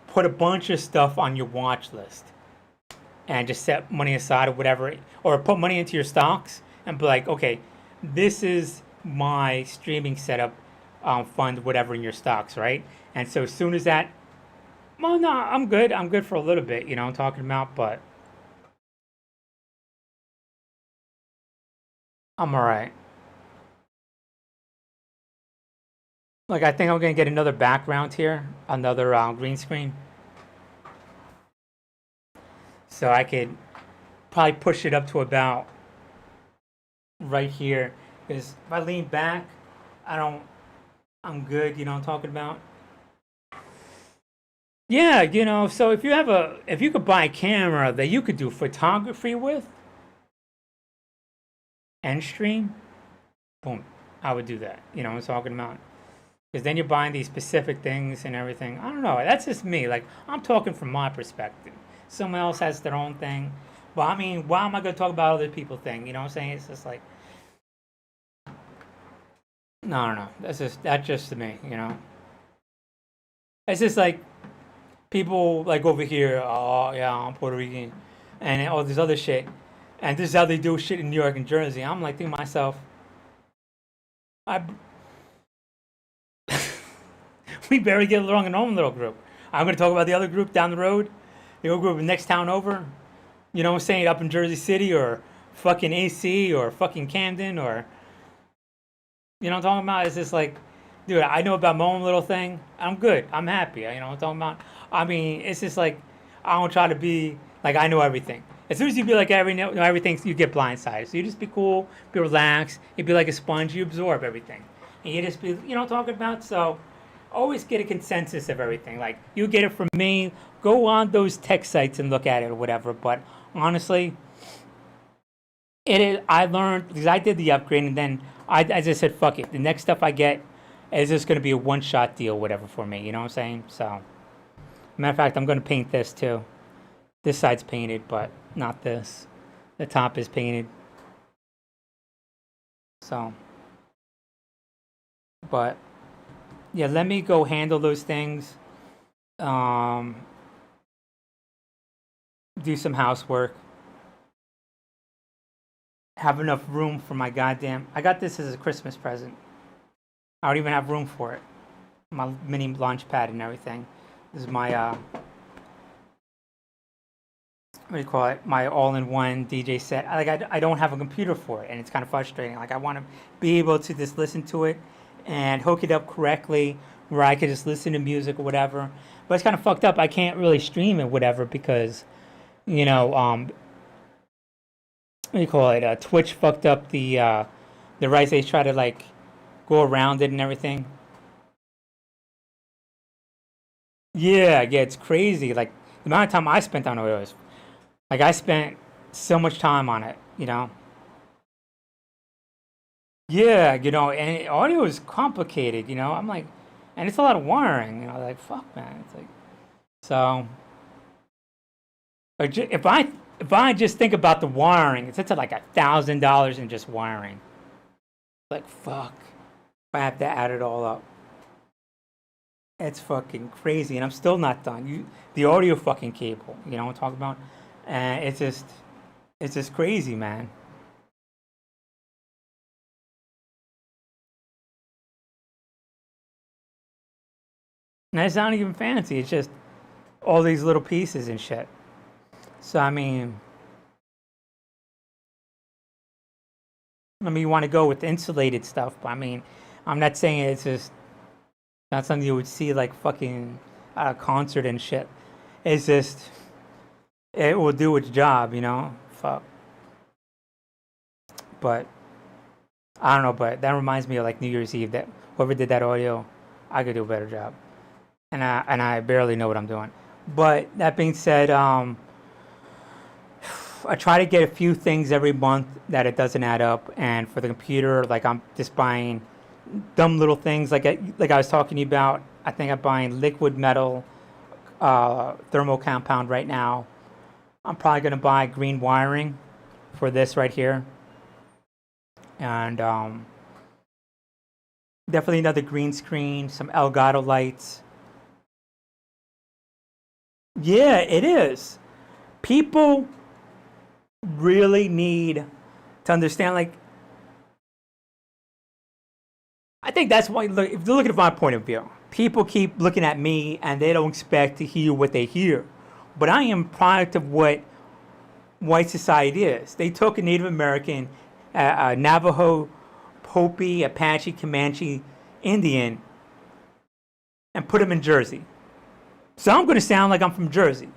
Speaker 1: put a bunch of stuff on your watch list. And just set money aside or whatever, or put money into your stocks and be like, okay, this is my streaming setup, fund whatever in your stocks, right? And so as soon as that, well, no, I'm good for a little bit, you know, I'm talking about, but I'm all right. Like, I think I'm gonna get another background here, another green screen. So I could probably push it up to about right here. Because if I lean back, I'm good, you know what I'm talking about? Yeah, you know, so if you could buy a camera that you could do photography with and stream, boom, I would do that. You know what I'm talking about? Because then you're buying these specific things and everything. I don't know. That's just me. Like, I'm talking from my perspective. Someone else has their own thing. But I mean, why am I going to talk about other people's thing? You know what I'm saying? It's just like, no. That's just to me, you know? It's just like, people like over here, oh yeah, I'm Puerto Rican, and all this other shit. And this is how they do shit in New York and Jersey. I'm like, thinking to myself, we barely get along in our own little group. I'm going to talk about the other group down the road, the other group next town over. You know what I'm saying? Up in Jersey City or fucking AC or fucking Camden or, you know what I'm talking about? It's just like, dude, I know about my own little thing. I'm good. I'm happy. You know what I'm talking about? I mean, it's just like, I don't try to be like I know everything. As soon as you be like everything, you get blindsided. So you just be cool, be relaxed. You be like a sponge. You absorb everything. And you just be, you know what I'm talking about? So always get a consensus of everything. Like, you get it from me. Go on those tech sites and look at it or whatever. But honestly, it is. I learned because I did the upgrade, and then I just said, "Fuck it." The next stuff I get is just going to be a one-shot deal, whatever for me. You know what I'm saying? So, matter of fact, I'm going to paint this too. This side's painted, but not this. The top is painted. So, but yeah, let me go handle those things. Um, do some housework. Have enough room for my goddamn. I got this as a Christmas present. I don't even have room for it. My mini launch pad and everything. This is my what do you call it? My all-in-one DJ set. I don't have a computer for it, and it's kind of frustrating. Like I want to be able to just listen to it and hook it up correctly, where I could just listen to music or whatever. But it's kind of fucked up. I can't really stream it, whatever, because you know, what do you call it? Twitch fucked up the rights. They try to like go around it and everything. Yeah, it's crazy. Like the amount of time I spent on it was like I spent so much time on it, you know. Yeah, and audio is complicated, you know. I'm like, and it's a lot of wiring, you know. Like fuck, man. It's like so. If I just think about the wiring, it's at like $1,000 in just wiring. Like fuck, if I have to add it all up. It's fucking crazy, and I'm still not done. The audio fucking cable, you know what I'm talking about? And it's just crazy, man. And it's not even fancy. It's just all these little pieces and shit. So I mean, you want to go with insulated stuff, but I mean, I'm not saying it's just not something you would see like fucking at a concert and shit. It's just it will do its job, you know. Fuck. But I don't know. But that reminds me of like New Year's Eve. That whoever did that audio, I could do a better job. And I barely know what I'm doing. But that being said, I try to get a few things every month that it doesn't add up. And for the computer, like I'm just buying dumb little things like I was talking to you about. I think I'm buying liquid metal thermal compound right now. I'm probably going to buy green wiring for this right here. And definitely another green screen, some Elgato lights. Yeah, it is. People really need to understand, like, I think that's why, look, if you look at my point of view, people keep looking at me and they don't expect to hear what they hear. But I am product of what white society is. They took a Native American, a Navajo, Hopi, Apache, Comanche, Indian, and put them in Jersey. So I'm going to sound like I'm from Jersey.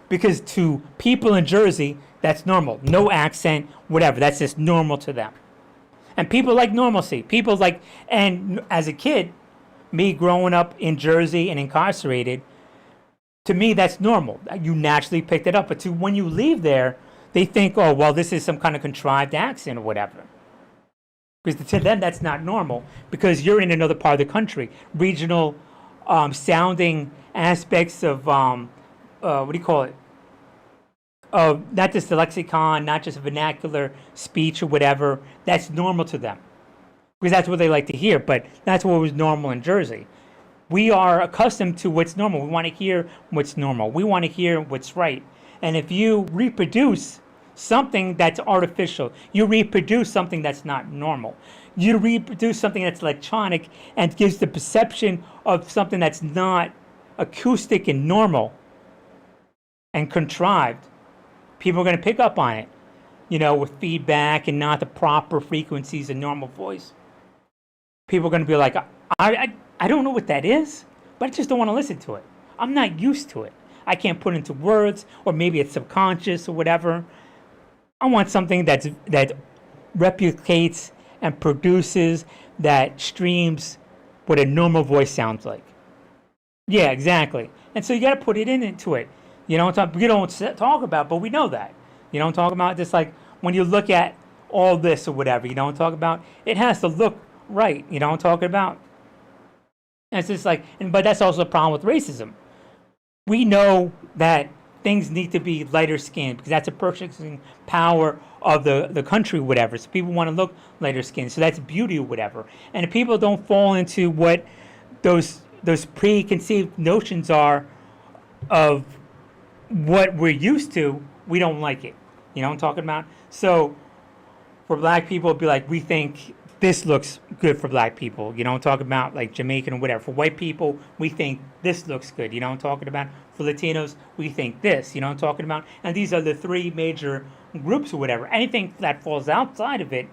Speaker 1: Because to people in Jersey, that's normal. No accent, whatever. That's just normal to them. And people like normalcy. People like, and as a kid, me growing up in Jersey and incarcerated, to me, that's normal. You naturally picked it up. But when you leave there, they think, oh, well, this is some kind of contrived accent or whatever. Because to them, that's not normal. Because you're in another part of the country. Regional sounding aspects of, what do you call it? Not just the lexicon, not just vernacular speech or whatever. That's normal to them. Because that's what they like to hear. But that's what was normal in Jersey. We are accustomed to what's normal. We want to hear what's normal. We want to hear what's right. And if you reproduce something that's artificial, you reproduce something that's not normal, you reproduce something that's electronic and gives the perception of something that's not acoustic and normal and contrived, people are going to pick up on it, you know, with feedback and not the proper frequencies of normal voice. People are going to be like, I don't know what that is, but I just don't want to listen to it. I'm not used to it. I can't put it into words, or maybe it's subconscious or whatever. I want something that replicates and produces, that streams what a normal voice sounds like. Yeah, exactly. And so you got to put it into it. You know, we don't talk about, but we know that. You know what I'm talking about? Just like when you look at all this or whatever, you know what I'm talking about? It has to look right. You know what I'm talking about? And it's just like, but that's also a problem with racism. We know that things need to be lighter skinned because that's a purchasing power of the country, whatever. So people want to look lighter skinned. So that's beauty or whatever. And if people don't fall into what those preconceived notions are of what we're used to, we don't like it. You know what I'm talking about? So for black people, it'd be like, we think this looks good for black people. You know what I'm talking about? Like Jamaican or whatever. For white people, we think this looks good. You know what I'm talking about? For Latinos, we think this. You know what I'm talking about? And these are the three major groups or whatever. Anything that falls outside of it,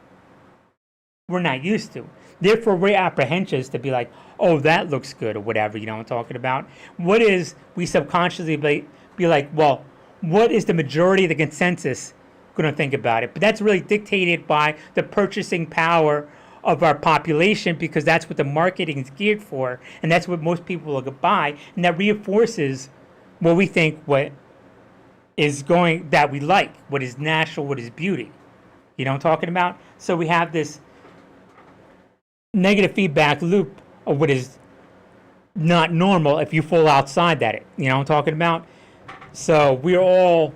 Speaker 1: we're not used to. Therefore, we're apprehensive to be like, oh, that looks good or whatever. You know what I'm talking about? What is, we subconsciously be like, well, what is the majority of the consensus going to think about it? But that's really dictated by the purchasing power of our population, because that's what the marketing is geared for, and that's what most people will buy, and that reinforces what we think, what is going, that we like, what is natural, what is beauty. You know what I'm talking about? So we have this negative feedback loop of what is not normal if you fall outside that. You know what I'm talking about? So we're all,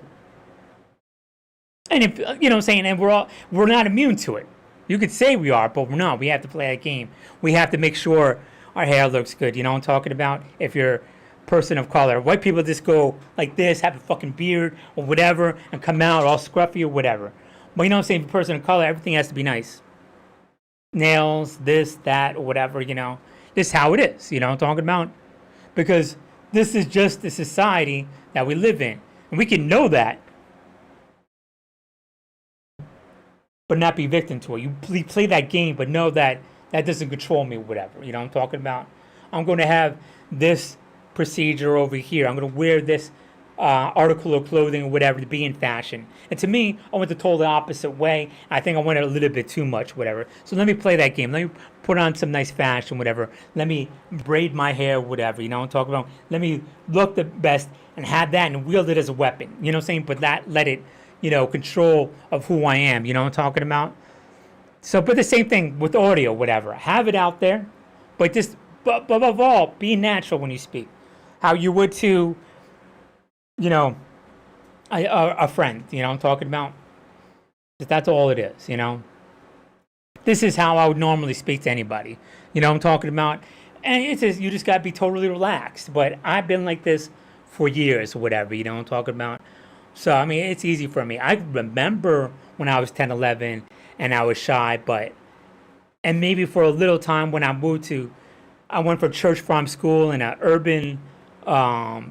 Speaker 1: and if, you know what I'm saying, and we're not immune to it. You could say we are, but we're not. We have to play that game. We have to make sure our hair looks good. You know what I'm talking about? If you're a person of color. White people just go like this, have a fucking beard or whatever, and come out all scruffy or whatever. But you know what I'm saying? For a person of color, everything has to be nice. Nails, this, that, or whatever, you know. This is how it is, you know what I'm talking about? Because this is just the society that we live in. And we can know that, but not be victim to it. You play that game, but know that that doesn't control me or whatever. You know what I'm talking about? I'm going to have this procedure over here. I'm going to wear this article of clothing or whatever to be in fashion. And to me, I went the totally opposite way. I think I went a little bit too much, whatever. So let me play that game. Let me put on some nice fashion, whatever. Let me braid my hair, whatever. You know what I'm talking about? Let me look the best and have that and wield it as a weapon. You know what I'm saying? But let it, you know, control of who I am. You know what I'm talking about? So, but the same thing with audio, whatever. Have it out there, but just, but above all, be natural when you speak. How you would to, you know, a friend. You know what I'm talking about? That's all it is, you know? This is how I would normally speak to anybody. You know what I'm talking about? And it's just, you just got to be totally relaxed. But I've been like this for years or whatever, you know what I'm talking about? So, I mean, it's easy for me. I remember when I was 10, 11, and I was shy, and maybe for a little time when I went from church farm school in an urban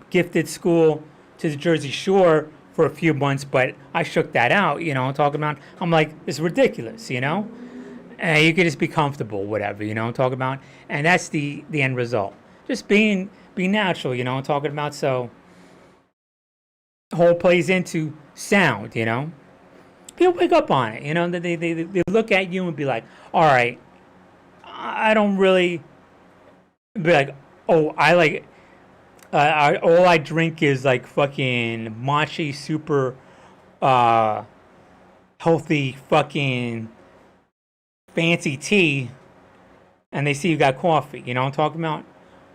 Speaker 1: gifted school to the Jersey Shore for a few months, but I shook that out, you know what I'm talking about? I'm like, it's ridiculous, you know? And you can just be comfortable, whatever, you know what I'm talking about? And that's the end result. Just being natural, you know what I'm talking about? So, whole plays into sound, you know? People wake up on it, you know? They look at you and be like, all right, I don't really, be like, oh, I like, all I drink is like fucking matcha super healthy fucking fancy tea, and they see you got coffee, you know what I'm talking about?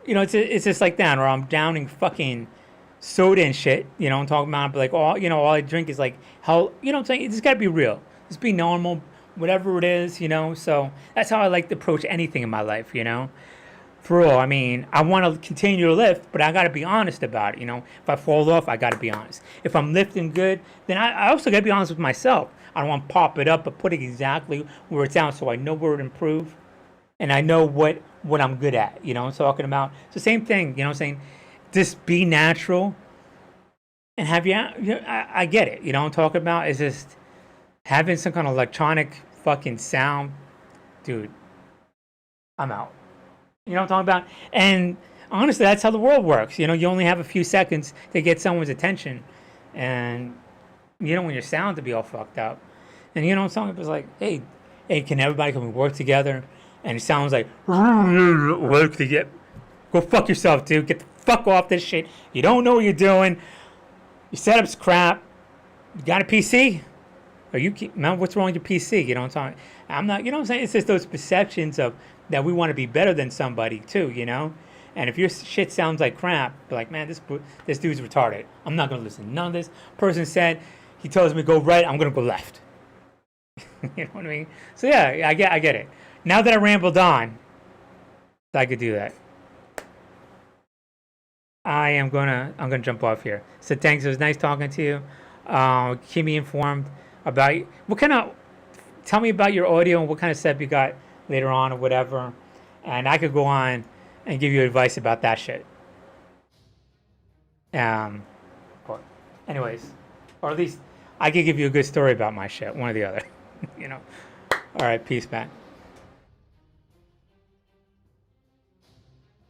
Speaker 1: You know, it's just like that, or I'm downing fucking soda and shit, you know what I'm talking about? But like, all I drink is like hell, you know what I'm saying? It's got to be real. Just be normal, whatever it is, you know? So that's how I like to approach anything in my life, you know? For real, I mean, I want to continue to lift, but I got to be honest about it, you know? If I fall off, I got to be honest. If I'm lifting good, then I also got to be honest with myself. I don't want to pop it up, but put it exactly where it's down so I know where to improve and I know what I'm good at, you know what I'm talking about? It's the same thing, you know what I'm saying? Just be natural and have I get it, you know what I'm talking about? It's just having some kind of electronic fucking sound, dude, I'm out. You know what I'm talking about? And honestly, that's how the world works. You know, you only have a few seconds to get someone's attention. And you don't want your sound to be all fucked up. And you know, someone was like, hey, can everybody come and work together? And it sounds like, work together. Go fuck yourself, dude. Get the fuck off this shit. You don't know what you're doing. Your setup's crap. You got a PC? Are you man? What's wrong with your PC? You know what I'm talking? I'm not. You know what I'm saying? It's just those perceptions of that we want to be better than somebody too. You know. And if your shit sounds like crap, be like, man, this dude's retarded. I'm not gonna listen. None of this person said. He tells me go right. I'm gonna go left. You know what I mean? So yeah, I get it. Now that I rambled on, I could do that. I'm gonna jump off here. So thanks. It was nice talking to you. Keep me informed about what kind of. Tell me about your audio and what kind of setup you got later on or whatever, and I could go on and give you advice about that shit. Or, anyways, or at least I could give you a good story about my shit. One or the other. You know. All right. Peace, man.